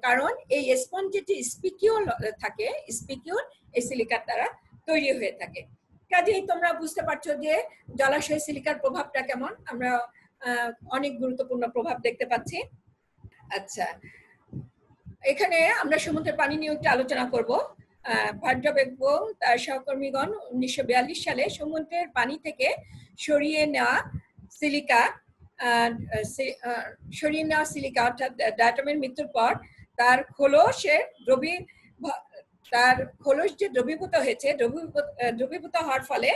কারণ এই স্পঞ্জে যে স্পিকিউল থাকে, স্পিকিউল এই সিলিকার দ্বারা তৈরি হয়ে থাকে। কাজেই তোমরা বুঝতে পারছো যে জলাশয় সিলিকার প্রভাবটা কেমন। আমরা অনেক গুরুত্বপূর্ণ প্রভাব দেখতে পাচ্ছি। আচ্ছা, এখানে আমরা সমুদ্রের পানি নিয়ে একটু আলোচনা করব। ভার্ডব এবং তার সহকর্মীগণ 1942 সালে সমুদ্রের পানি থেকে সরিয়ে নেওয়া সিলিকা অর্থাৎ ডায়াটমের মৃত্যুর পর তার খোলস যে দ্রবীভূত হয়েছে, দ্রবীভূত হওয়ার ফলে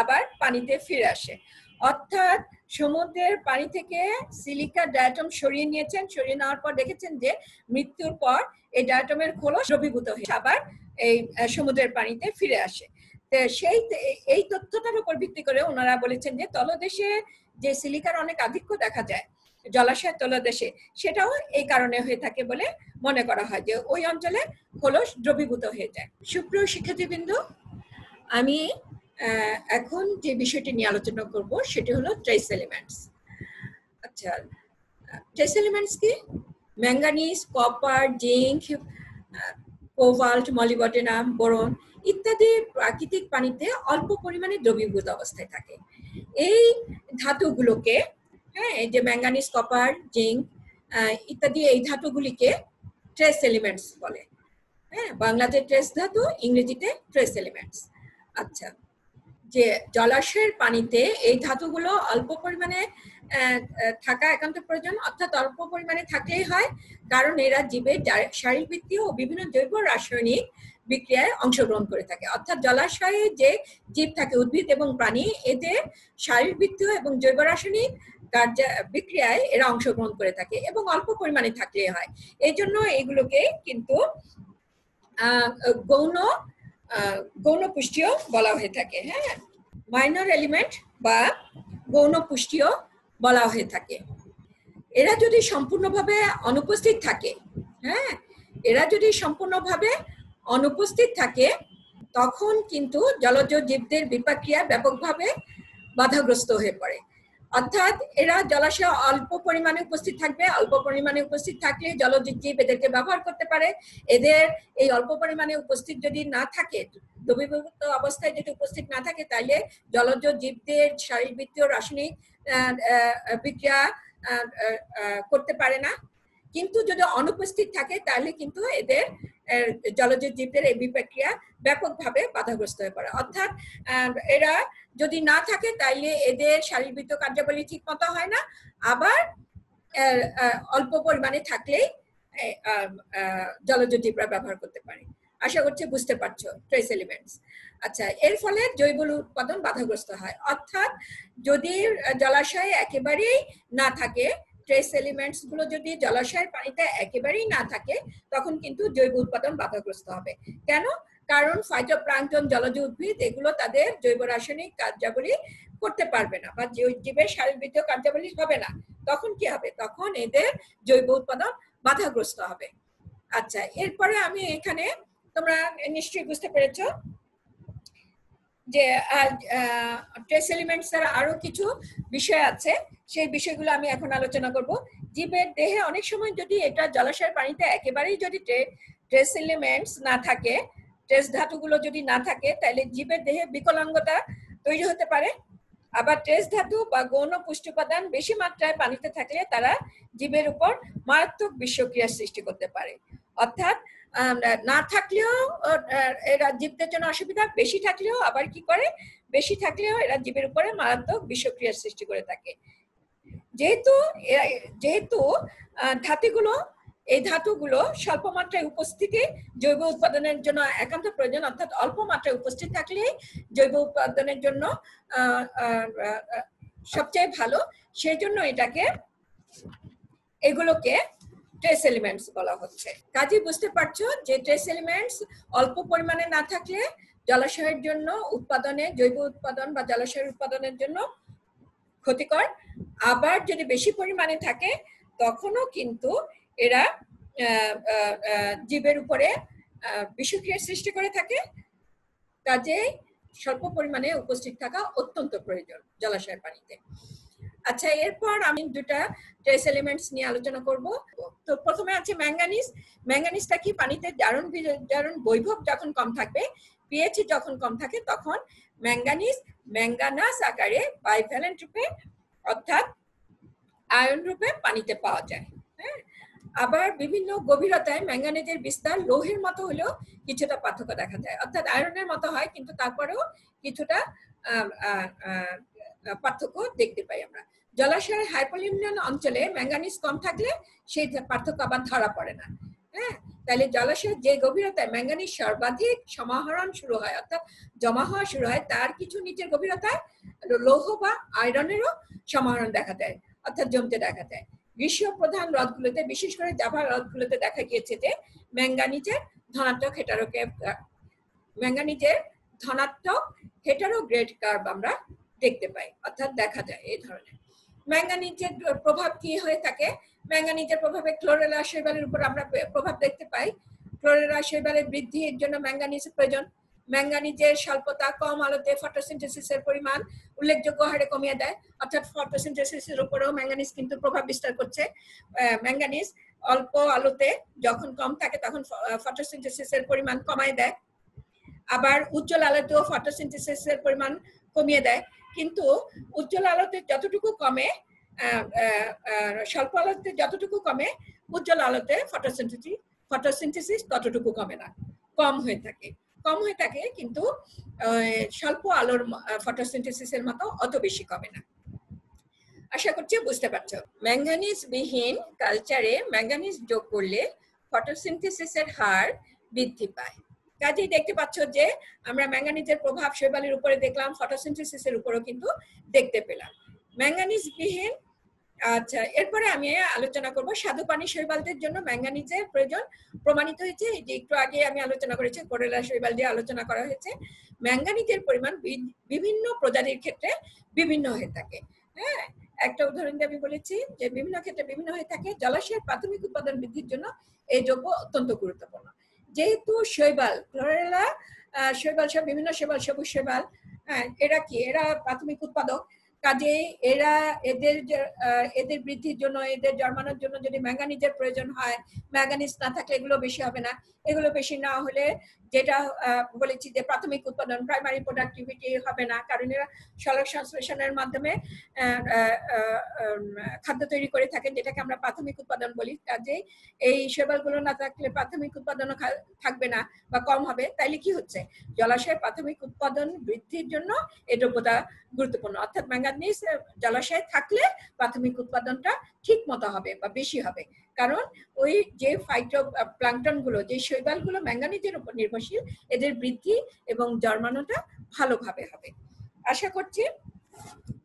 আবার পানিতে ফিরে আসে। অর্থাৎ সমুদ্রের পানি থেকে সিলিকা ডায়াটম সরিয়ে নিয়েছেন, সরিয়ে নেওয়ার পর দেখেছেন যে মৃত্যুর পর এই ডায়াটমের খোলস দ্রবীভূত হয়ে আবার এই সমুদ্রের পানিতে ফিরে আসে। এই তথ্যটার উপর ভিত্তি করে ওনারা বলেছেন যে তলদেশে যে সিলিকার অনেক আধিক্য দেখা যায় জলাশয়ের তলদেশে, সেটাও এই কারণে হয়ে থাকে বলে মনে করা হয় যে ওই অঞ্চলে খোলস দ্রবীভূত হয়ে যায়। সুপ্রিয় শিক্ষার্থীবৃন্দ, আমি এখন যে বিষয়টি নিয়ে আলোচনা করব সেটি হলো ট্রেস এলিমেন্টস। আচ্ছা, ট্রেস এলিমেন্টস কি? Manganese, copper, zinc, cobalt, molybdenum, boron ইত্যাদি প্রাকৃতিক পানিতে অল্প পরিমাণে দ্রবীভূত অবস্থায় থাকে। এই ধাতুগুলোকে, এই যে ম্যাঙ্গানিজ, কপার, জিঙ্ক ইত্যাদি এই ধাতুগুলিকে ট্রেস এলিমেন্টস বলে। বাংলাতে ট্রেস ধাতু, ইংরেজিতে ট্রেস এলিমেন্টস। আচ্ছা, যে জলাশয়ের পানিতে এই ধাতুগুলো অল্প পরিমাণে থাকা একান্ত প্রয়োজন, অর্থাৎ অল্প পরিমাণে থাকলেই হয়, কারণ এরা জীবের শারীরবৃত্তীয় ও বিভিন্ন জৈব রাসায়নিক বিক্রিয়ায় অংশগ্রহণ করে থাকে। অর্থাৎ জলাশয়ে যে জীব থাকে, উদ্ভিদ এবং প্রাণী, এদের শারীরবৃত্তীয় এবং জৈব রাসায়নিক বিক্রিয়ায় এরা অংশগ্রহণ করে থাকে এবং অল্প পরিমাণে থাকলেই হয়। এই জন্য এগুলোকে কিন্তু গৌণ পুষ্টিও বলা হয়ে থাকে। মাইনর এলিমেন্ট বা গৌণ পুষ্টিও বলা হয়ে থাকে। এরা যদি সম্পূর্ণভাবে অনুপস্থিত থাকে, তখন কিন্তু জলজ জীবদের বিপাকক্রিয়া ব্যাপকভাবে বাধাগ্রস্ত হয়ে পড়ে। অর্থাৎ এরা জলাশয়ে অল্প পরিমাণে উপস্থিত থাকবে, অল্প পরিমাণে উপস্থিত থাকলে জলজ জীব এদেরকে ব্যবহার করতে পারে। এদের এই অল্প পরিমাণে উপস্থিত যদি না থাকে, দ্রবীভূত অবস্থায় যদি উপস্থিত না থাকে, তাহলে জলজ জীবদের শারীরবৃত্তীয় রাসায়নিক বিক্রিয়া করতে পারে না। কিন্তু যদি অনুপস্থিত থাকে তাহলে কিন্তু এদের জলজ জীবদের এই বিপাকক্রিয়া ব্যাপকভাবে বাধাগ্রস্ত হয়ে পড়ে। অর্থাৎ এরা যদি না থাকে তাহলে এদের শারীরবৃত্তীয় কার্যাবলী ঠিক মতো হয় না, আবার অল্প পরিমাণে থাকলেই জলজ জীবরা ব্যবহার করতে পারে। আশা করছি বুঝতে পারছো ট্রেস এলিমেন্টস। আচ্ছা, এর ফলে জৈব উৎপাদন বাধাগ্রস্ত হয়। অর্থাৎ যদি জলাশয়ে একেবারেই না থাকে, ট্রেস এলিমেন্টস গুলো যদি জলাশয়ের পানিতে একেবারেই না থাকে, তখন কিন্তু জৈব উৎপাদন বাধাগ্রস্ত হবে। কেন? কারণ ফাইটোপ্লাঙ্কটন, জলজ উদ্ভিদ, এগুলো তাদের জৈব রাসায়নিক কার্যাবলী করতে পারবে না বা জীবের শারীরবৃত্তীয় কার্যাবলী হবে না। তখন কি হবে? তখন এদের জৈব উৎপাদন বাধাগ্রস্ত হবে। আচ্ছা, এরপরে আমি এখানে, তোমরা নিশ্চয়ই বুঝতে পেরেছো যে ট্রেস এলিমেন্টস এর আরো কিছু বিষয় আছে, সেই বিষয়গুলো আমি এখন আলোচনা করব। জীবের দেহে অনেক সময় যদি এটা জলাশয়ের পানিতে একেবারেই যদি ট্রেস এলিমেন্টস না থাকে, ট্রেস ধাতুগুলো যদি না থাকে, তাহলে জীবের দেহে বিকলাঙ্গতা তৈরি হতে পারে। আবার ট্রেস ধাতু বা গৌণ পুষ্টি উপাদান বেশি মাত্রায় পানিতে থাকলে তারা জীবের উপর মারাত্মক বিষক্রিয়ার সৃষ্টি করতে পারে। অর্থাৎ না থাকলেও এরা জীবদের জন্য অসুবিধা, বেশি থাকলেও আবার কি করে, বেশি থাকলেও এরা জীবের উপরে মারাত্মক বিষক্রিয়ার সৃষ্টি করে থাকে। যেহেতু এই ধাতুগুলো স্বল্প মাত্রায় উপস্থিতি জৈব উৎপাদনের জন্য একান্ত প্রয়োজন, অর্থাৎ অল্প মাত্রায় উপস্থিত থাকলে জৈব উৎপাদনের জন্য সবচেয়ে ভালো, সেই জন্য এগুলোকে ট্রেস এলিমেন্টস বলা হচ্ছে। কাজেই বুঝতে পারছো যে ট্রেস এলিমেন্টস অল্প পরিমাণে না থাকলে জলাশয়ের জন্য উৎপাদনে, জৈব উৎপাদন বা জলাশয়ের উৎপাদনের জন্য ক্ষতিকর। আবার যদি বেশি পরিমাণে থাকে তখনও কিন্তু এরা জীবের উপরে বিষক্রিয়ার সৃষ্টি করে থাকে। কাজেই স্বল্প পরিমাণে উপস্থিত থাকা অত্যন্ত প্রয়োজন জলাশয়ের পানিতে। আচ্ছা, এরপর আমি দুটা ট্রেস এলিমেন্টস নিয়ে আলোচনা করব। তো প্রথমে আছে ম্যাঙ্গানিজ। ম্যাঙ্গানিজটা কি? পানিতে জারণ বৈভব যখন কম থাকবে, পিএইচ যখন কম থাকে, তখন ম্যাঙ্গানিজ ম্যাঙ্গানাস আকারে বাইভ্যালেন্ট রূপে অর্থাৎ আয়ন রূপে পানিতে পাওয়া যায়। হ্যাঁ, আবার বিভিন্ন গভীরতায় ম্যাঙ্গানিজের বিস্তার লোহের মতো হলেও কিছুটা পার্থক্য দেখা যায়, অর্থাৎ আয়রনের মতো হয় কিন্তু তারপরেও কিছুটা পার্থক্য দেখতে পাই আমরা। জলাশয়ের হাইপোলিমিনাল অঞ্চলে ম্যাঙ্গানিজ কম থাকলে সেই পার্থক্য আবার ধরা পড়ে না। হ্যাঁ, তাহলে জলাশয়ের যে গভীরতায় ম্যাঙ্গানিজ সর্বাধিক সমাহরণ শুরু হয় অর্থাৎ জমা হওয়া শুরু হয় তার কিছু নিচের গভীরতায় লৌহ বা আয়রনেরও সমাহরণ দেখা দেয় অর্থাৎ জমতে দেখা যায়। গ্রীষ্ম প্রধান হ্রদগুলোতে বিশেষ করে জাভা হ্রদগুলোতে দেখা গিয়েছে যে ম্যাঙ্গানিজের ধনাত্মক হেটারোগ্রেড কার্ভ আমরা দেখতে পাই অর্থাৎ দেখা যায়। এই ধরনের ম্যাঙ্গানিজের প্রভাব কি হয়ে থাকে? ম্যাঙ্গানিজের প্রভাবে ক্লোরেলা শৈবালের উপর আমরা প্রভাব দেখতে পাই। ক্লোরেলা শৈবালের বৃদ্ধির জন্য ম্যাঙ্গানিজ প্রয়োজন। ম্যাঙ্গানিজের স্বল্পতা কম আলোতে ফটোসিনথেসিসের পরিমাণ উল্লেখযোগ্য হারে কমিয়ে দেয় অর্থাৎ ফটোসিনথেসিসের উপরেও ম্যাঙ্গানিজ কিন্তু প্রভাব বিস্তার করছে। ম্যাঙ্গানিজ অল্প আলোতে যখন কম থাকে তখন ফটোসিনথেসিসের পরিমাণ কমায় দেয়। আবার উজ্জ্বল আলোতেও ফটোসিনথেসিসের পরিমাণ কমিয়ে দেয়, কিন্তু উজ্জ্বল আলোতে যতটুকু কমে স্বল্প আলোতে যতটুকু কমে উজ্জ্বল আলোতে ফটোসিনথেসিস ততটুকু কমে না, কম হয়ে থাকে কিন্তু স্বল্প আলোর ফটোসিনথেসিসের মতো অত বেশি কমে না। আশা করছি বুঝতে পারছো। ম্যাঙ্গানিজ বিহীন কালচারে ম্যাঙ্গানিজ যোগ করলে ফটোসিনথেসিসের হার বৃদ্ধি পায়। কাজেই দেখতে পাচ্ছ যে আমরা ম্যাঙ্গানিজের প্রভাব শৈবালের উপরে দেখলাম, ফটোসিনথেসিসের উপরও কিন্তু দেখতে পেলাম। ম্যাঙ্গানিজ বিহীন, আচ্ছা এরপরে আমি আলোচনা করব স্বাদু পানি শৈবালদের জন্য ম্যাঙ্গানিজের প্রয়োজন প্রমাণিত হয়েছে। এই যে একটু আগে আমি আলোচনা করেছি কোরেলা শৈবাল দিয়ে আলোচনা করা হয়েছে। ম্যাঙ্গানিজের পরিমাণ বিভিন্ন প্রজাতির ক্ষেত্রে বিভিন্ন হয়ে থাকে। হ্যাঁ, একটা উদাহরণ দিয়ে আমি বলেছি যে বিভিন্ন ক্ষেত্রে বিভিন্ন হয়ে থাকে। জলাশয়ের প্রাথমিক উৎপাদন বৃদ্ধির জন্য এই যৌগ অত্যন্ত গুরুত্বপূর্ণ। যেহেতু শৈবাল ক্লোরেলা শৈবাল সব বিভিন্ন শৈবাল সবুজ শৈবাল, হ্যাঁ এরা প্রাথমিক উৎপাদক, কাজেই এদের বৃদ্ধির জন্য এদের জন্মানোর জন্য যদি ম্যাঙ্গানিজের প্রয়োজন হয়, ম্যাঙ্গানিজ না থাকলে এগুলো বেশি হবে না। এগুলো বেশি না হলে যেটা বলেছি যে প্রাথমিক উৎপাদন প্রাইমারি প্রোডাক্টিভিটি হবে না, কারণ এরা সলক সংশ্লেষণের মাধ্যমে খাদ্য তৈরি করে থাকেন যেটাকে আমরা প্রাথমিক উৎপাদন বলি। কাজেই এই শৈবালগুলো না থাকলে প্রাথমিক উৎপাদনও থাকবে না বা কম হবে। তাইলে কি হচ্ছে, জলাশয়ের প্রাথমিক উৎপাদন বৃদ্ধির জন্য এই দ্রব্যতা গুরুত্বপূর্ণ, অর্থাৎ ম্যাঙ্গানিজ জলাশয়ে থাকলে প্রাথমিক উৎপাদনটা ঠিক মতো হবে বা বেশি হবে, কারণ ওই যে ফাইটোপ্ল্যাঙ্কটন গুলো যে শৈবালগুলো ম্যাঙ্গানিজের উপর নির্ভরশীল এদের বৃদ্ধি এবং জন্মানোটা ভালোভাবে হবে। আশা করছি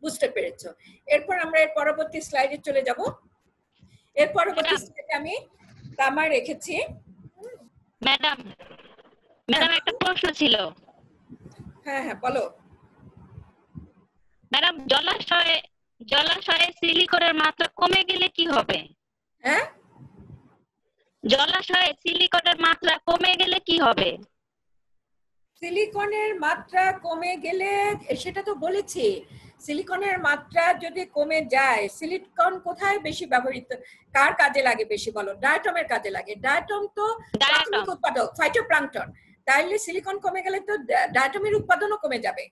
বুঝতে পেরেছো। এরপর আমরা এর পরবর্তী স্লাইডে চলে যাব। এর পরবর্তী স্লাইডে আমি তামা রেখেছি।
ম্যাডাম একটা প্রশ্ন ছিল।
হ্যাঁ হ্যাঁ বলো।
ম্যাডাম জলাশয়ে সিলিকনের মাত্রা কমে গেলে কি হবে?
হ্যাঁ,
জলাশয়ে সিলিকনের মাত্রা কমে গেলে কি হবে?
সিলিকনের মাত্রা কমে গেলে সেটা তো বলেছি, সিলিকনের মাত্রা যদি কমে যায়, সিলিকন কোথায় বেশি ব্যবহৃত, কার কাজে লাগে বেশি বলো? ডায়াটমের কাজে লাগে। ডায়াটম তো প্রাথমিক উৎপাদক, ফাইটোপ্ল্যাঙ্কটন। তাইলে সিলিকন কমে গেলে তো ডায়াটমের উৎপাদনও কমে যাবে।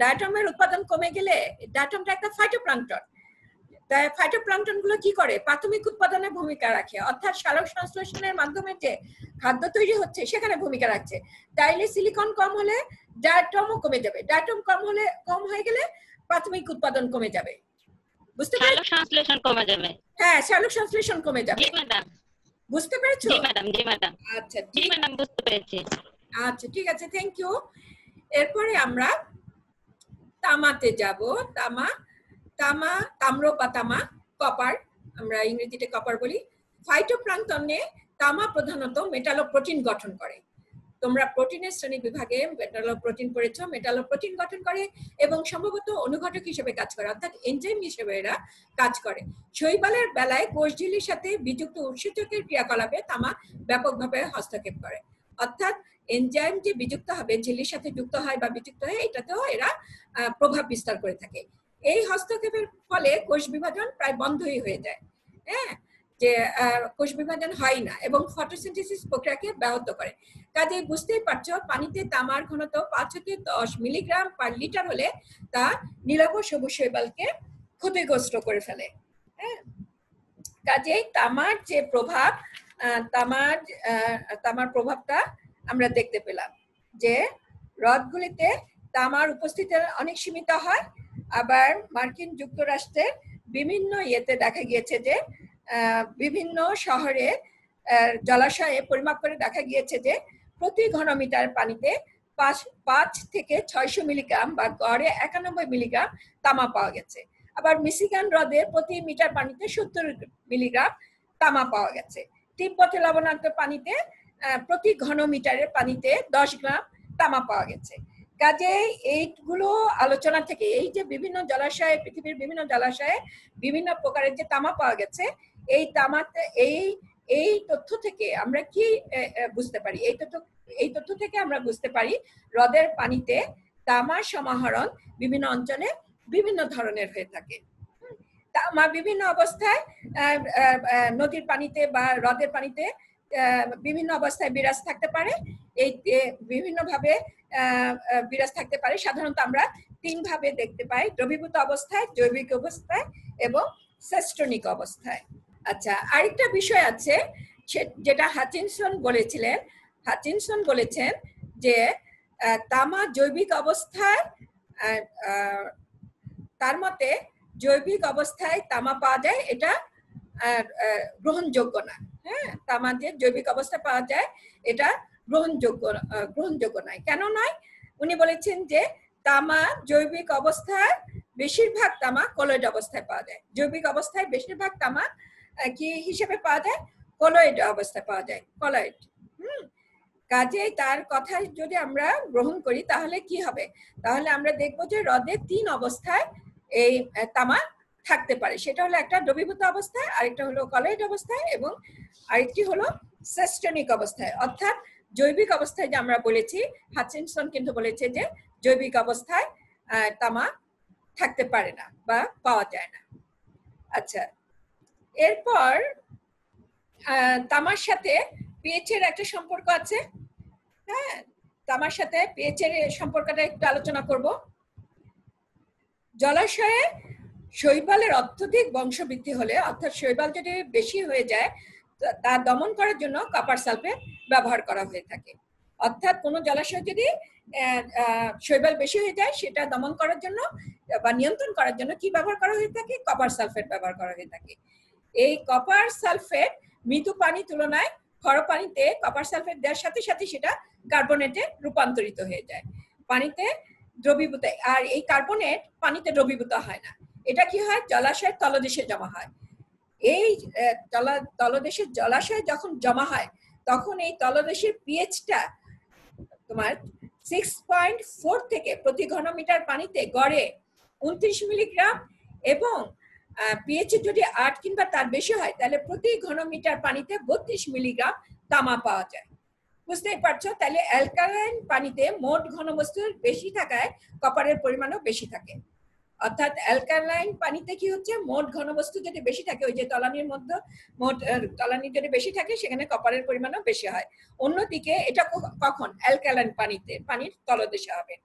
ডায়াটমের উৎপাদন কমে গেলে, ডায়াটমটা একটা ফাইটোপ্ল্যাঙ্কটন, তাই ফাইটোপ্ল্যাঙ্কটন গুলো কি করে, প্রাথমিক উৎপাদনে ভূমিকা রাখে, অর্থাৎ সালোক সংশ্লেষণের মাধ্যমে যে খাদ্য তৈরি হচ্ছে সেখানে ভূমিকা রাখছে। তাইলে সিলিকন কম হলে ডায়াটমও কমে যাবে, ডায়াটম কম হয়ে গেলে প্রাথমিক উৎপাদন কমে যাবে। বুঝতে পেরেছো?
সালোক সংশ্লেষণ কমে যাবে।
হ্যাঁ, সালোক সংশ্লেষণ কমে যাবে।
জি ম্যাডাম।
বুঝতে পেরেছো?
জি ম্যাডাম।
আচ্ছা
জি ম্যাডাম বুঝতে পেরেছি।
আচ্ছা ঠিক আছে, থ্যাংক ইউ। এরপরে আমরা তামাতে যাব। তাম্র বা তামা, কপার, আমরা ইংরেজিতে কপার বলি। ফাইটোপ্ল্যাঙ্কটনে তামা প্রধানত মেটালোপ্রোটিন গঠন করে। তোমরা প্রোটিনের শ্রেণী বিভাগে মেটালোপ্রোটিন পড়েছো। মেটালোপ্রোটিন গঠন করে এবং সম্ভবত অনুঘটক হিসেবে কাজ করে, অর্থাৎ এনজাইম হিসেবে এরা কাজ করে। শৈবালের বেলায় কোষঝিল্লির সাথে বিযুক্ত উৎসেচকের ক্রিয়াকলাপে তামা ব্যাপকভাবে হস্তক্ষেপ করে, অর্থাৎ এনজাইম যে বিযুক্ত হবে, ঝিল্লির সাথে যুক্ত হয় বা বিযুক্ত হয়, এটাতেও এরা প্রভাব বিস্তার করে থাকে। এই হস্তক্ষেপের ফলে কোষ বিভাজন প্রায় বন্ধই হয়ে যায়। হ্যাঁ, যে কোষ বিভাজন হয় না এবং ফটোসিনথেসিস প্রক্রিয়াকে ব্যাহত করে। কাজেই বুঝতেই পারছো পানিতে তামার ঘনত্ব 5 থেকে 10 মিলিগ্রাম পার লিটার হলে তা নীলাভ সবুজ শৈবালকে ক্ষতিগ্রস্ত করে ফেলে। হ্যাঁ, কাজেই তামার যে প্রভাব, তামার প্রভাবটা আমরা দেখতে পেলাম যে হ্রদগুলিতে তামার উপস্থিতি অনেক সীমিত হয়। আবার মার্কিন যুক্তরাষ্ট্রের বিভিন্ন ইয়েতে দেখা গিয়েছে যে বিভিন্ন শহরে জলাশয়ে পরিমাপ করে দেখা গিয়েছে যে প্রতি ঘনমিটার পানিতে 5 থেকে 600 মিলিগ্রাম বা গড়ে 91 মিলিগ্রাম তামা পাওয়া গেছে। আবার মিশিগান হ্রদে প্রতি মিটার পানিতে 70 মিলিগ্রাম তামা পাওয়া গেছে। তিব্বতে লবণাক্ত পানিতে প্রতি ঘনমিটারের পানিতে 10 গ্রাম তামা পাওয়া গেছে। কাজে এইগুলো আলোচনা থেকে এই যে বিভিন্ন জলাশয়ে, পৃথিবীর বিভিন্ন জলাশয়ে বিভিন্ন প্রকারের যে তামা পাওয়া গেছে, এই তামাতে এই তথ্য থেকে আমরা কি বুঝতে পারি? এই তথ্য থেকে আমরা বুঝতে পারি হ্রদের পানিতে তামার সমাহরণ বিভিন্ন অঞ্চলে বিভিন্ন ধরনের হয়ে থাকে। তামা বিভিন্ন অবস্থায় নদীর পানিতে বা হ্রদের পানিতে বিভিন্ন অবস্থায় বিরাজ থাকতে পারে। এই বিভিন্ন ভাবে বিরাজ থাকতে পারে। সাধারণত আমরা 3 ভাবে দেখতে পাই: দ্রবীভূত অবস্থায়, জৈবিক অবস্থায় এবং সেস্টনিক অবস্থায়। আচ্ছা, আরেকটা বিষয় আছে যেটা হাচিনসন বলেছিলেন। হাচিনসন বলেছেন যে তামা জৈবিক অবস্থায়, তার মতে জৈবিক অবস্থায় তামা পাওয়া যায় এটা গ্রহণযোগ্য না। হ্যাঁ, তামা যে জৈবিক অবস্থায় পাওয়া যায় এটা গ্রহণযোগ্য নয়। কেন নয়? উনি বলেছেন যে তামা জৈবিক অবস্থায় বেশিরভাগ তামা কলয়েড অবস্থায় পাওয়া যায়। জৈবিক অবস্থায় বেশিরভাগ তামা কি হিসেবে পাওয়া যায়? কলয়েড অবস্থায় পাওয়া যায়, কলয়েড। কাজেই তার কথা যদি আমরা গ্রহণ করি তাহলে কি হবে? তাহলে আমরা দেখব যে হ্রদে 3 অবস্থায় এই তামা থাকতে পারে। সেটা হলো একটা দ্রবীভূত অবস্থায়, আরেকটা হলো কলয়েড অবস্থায় এবং আরেকটি হলো সেস্টনিক অবস্থায়। অর্থাৎ জৈবিক অবস্থায় যে আমরা বলেছি, হাচিনসন কিন্তু বলেছে যে জৈবিক অবস্থায় তামা থাকতে পারে না বা পাওয়া যায় না। আচ্ছা, এরপর তামার সাথে পিএইচ এর একটা সম্পর্ক আছে। হ্যাঁ, তামার সাথে পিএইচ এর সম্পর্কটা একটু আলোচনা করব। জলাশয়ে শৈবালের অত্যধিক বংশবৃদ্ধি হলে, অর্থাৎ শৈবাল যদি বেশি হয়ে যায়, তা দমন করার জন্য কপার সালফেট ব্যবহার করা হয়ে থাকে। অর্থাৎ কোনো জলাশয় যদি শৈবাল বেশি হয়ে যায়, সেটা দমন করার জন্য বা নিয়ন্ত্রণ করার জন্য কি ব্যবহার করা হয়ে থাকে? কপার সালফেট ব্যবহার করা হয়ে থাকে। এই কপার সালফেট মৃদু পানি তুলনায় খারো পানিতে কপার সালফেট দেওয়ার সাথে সাথে সেটা কার্বনেটে রূপান্তরিত হয়ে যায়, পানিতে দ্রবীভূত। আর এই কার্বনেট পানিতে দ্রবীভূত হয় না। এটা কি হয়? জলাশয়ের তলদেশে জমা হয়। এই তলদেশের জলাশয়ে যখন জমা হয় তখন এই তলদেশের পিএইচটা তোমার 6.4 থেকে প্রতি ঘনমিটার পানিতে গড়ে 29 মিলিগ্রাম এবং পিএইচ যদি 8 কিংবা তার বেশি হয় তাহলে প্রতি ঘনমিটার পানিতে 32 মিলিগ্রাম তামা পাওয়া যায়। বুঝতেই পারছো? তাহলে অ্যালকালাইন পানিতে মোট ঘনবস্তুর বেশি থাকায় কপারের পরিমাণও বেশি থাকে। অর্থাৎ অ্যালকালাইন পানিতে কি হচ্ছে? মোট ঘনবস্তু যদি বেশি থাকে, ওই যে তলানির মধ্যে মোট তলানি যদি বেশি থাকে সেখানে কপারের পরিমাণও বেশি হয়। অন্যদিকে এটা কখন? অ্যালকালাইন পানিতে, পানির তলদেশে হবে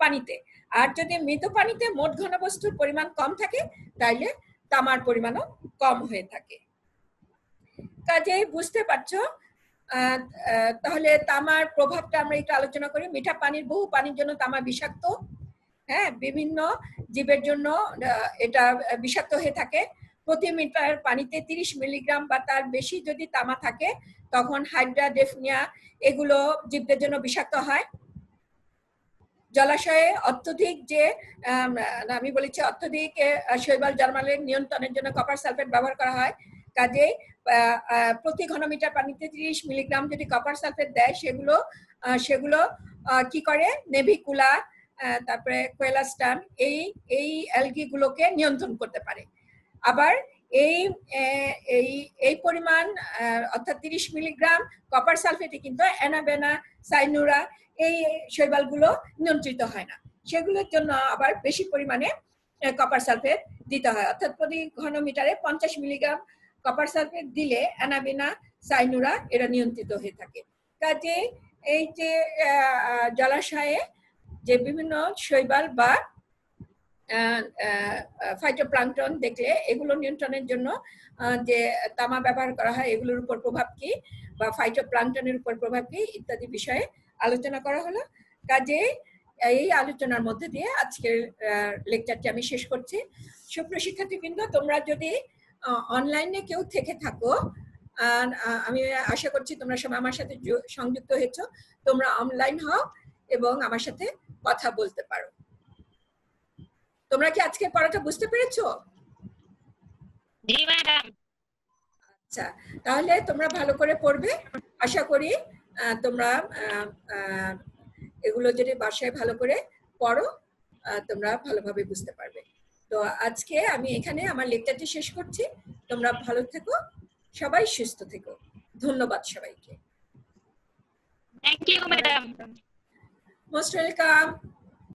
পানিতে। আর যদি মৃত পানিতে মোট ঘনবস্তুর পরিমাণ কম থাকে তাহলে তামার পরিমাণও কম হয়ে থাকে। কাজেই বুঝতে পারছো তাহলে তামার প্রভাবটা আমরা একটু আলোচনা করি। মিঠা পানির, বহু পানির জন্য তামা বিষাক্ত। হ্যাঁ, বিভিন্ন জীবের জন্য এটা বিষাক্ত হয়ে থাকে। প্রতি মিটার পানিতে 30 মিলিগ্রাম বা তার বেশি যদি তামা থাকে তখন হাইড্রা, ডেফনিয়া এগুলো জীবদের জন্য বিষাক্ত হয়। জলাশয়ে অত্যধিক যে আমি বলেছি অত্যধিক শৈবাল জন্মালের নিয়ন্ত্রণের জন্য কপার সালফেট ব্যবহার করা হয়। কাজেই প্রতি ঘনমিটার পানিতে 30 মিলিগ্রাম যদি কপার সালফেট দেয় সেগুলো কি করে? নেভিকুলা, তারপরে কোয়েলাস্টান এই অ্যালগি গুলোকে নিয়ন্ত্রণ করতে পারে। আবার এই পরিমাণ অর্থাৎ 30 মিলিগ্রাম কপার সালফেটে কিন্তু অ্যানাবেনা, সাইনুরা এই শৈবালগুলো নিয়ন্ত্রিত হয় না। সেগুলোর জন্য আবার বেশি পরিমাণে কপার সালফেট দিতে হয়। অর্থাৎ প্রতি ঘনমিটারে 50 মিলিগ্রাম কপার সালফেট দিলে অ্যানাবিনা সাইনুরা এরা নিয়ন্ত্রিত হয়ে থাকে। কাজে এই যে জলাশয়ে যে বিভিন্ন শৈবাল বা ফাইটোপ্লাঙ্কটন দেখলে এগুলো নিয়ন্ত্রণের জন্য যে তামা ব্যবহার করা হয় এগুলোর উপর প্রভাব কি বা ফাইটোপ্লাঙ্কটনের উপর প্রভাব কি ইত্যাদি বিষয়ে আলোচনা করা হলো। কাজে এই আলোচনার মধ্যে দিয়ে আজকের লেকচারটি আমি শেষ করছি। সুপ্রিয় শিক্ষার্থীবৃন্দ, তোমরা যদি অনলাইনে কেউ থেকে থাকো, আমি আশা করছি তোমরা সবাই আমার সাথে সংযুক্ত হয়েছো, তোমরা অনলাইন হও এবং আমার সাথে কথা বলতে পারো। তোমরা কি আজকে পড়াটা বুঝতে পেরেছো?
জি ম্যাডাম।
আচ্ছা, তাহলে তোমরা ভালো করে পড়বে। আশা করি তোমরা এগুলো যদি বাসায় ভালো করে পড়ো তোমরা ভালোভাবে বুঝতে পারবে। তো আজকে আমি এখানে আমার লেকচারটি শেষ করছি। তোমরা ভালো থেকো, সবাই সুস্থ থেকো। ধন্যবাদ সবাইকে।
Thank you madam.
Most welcome.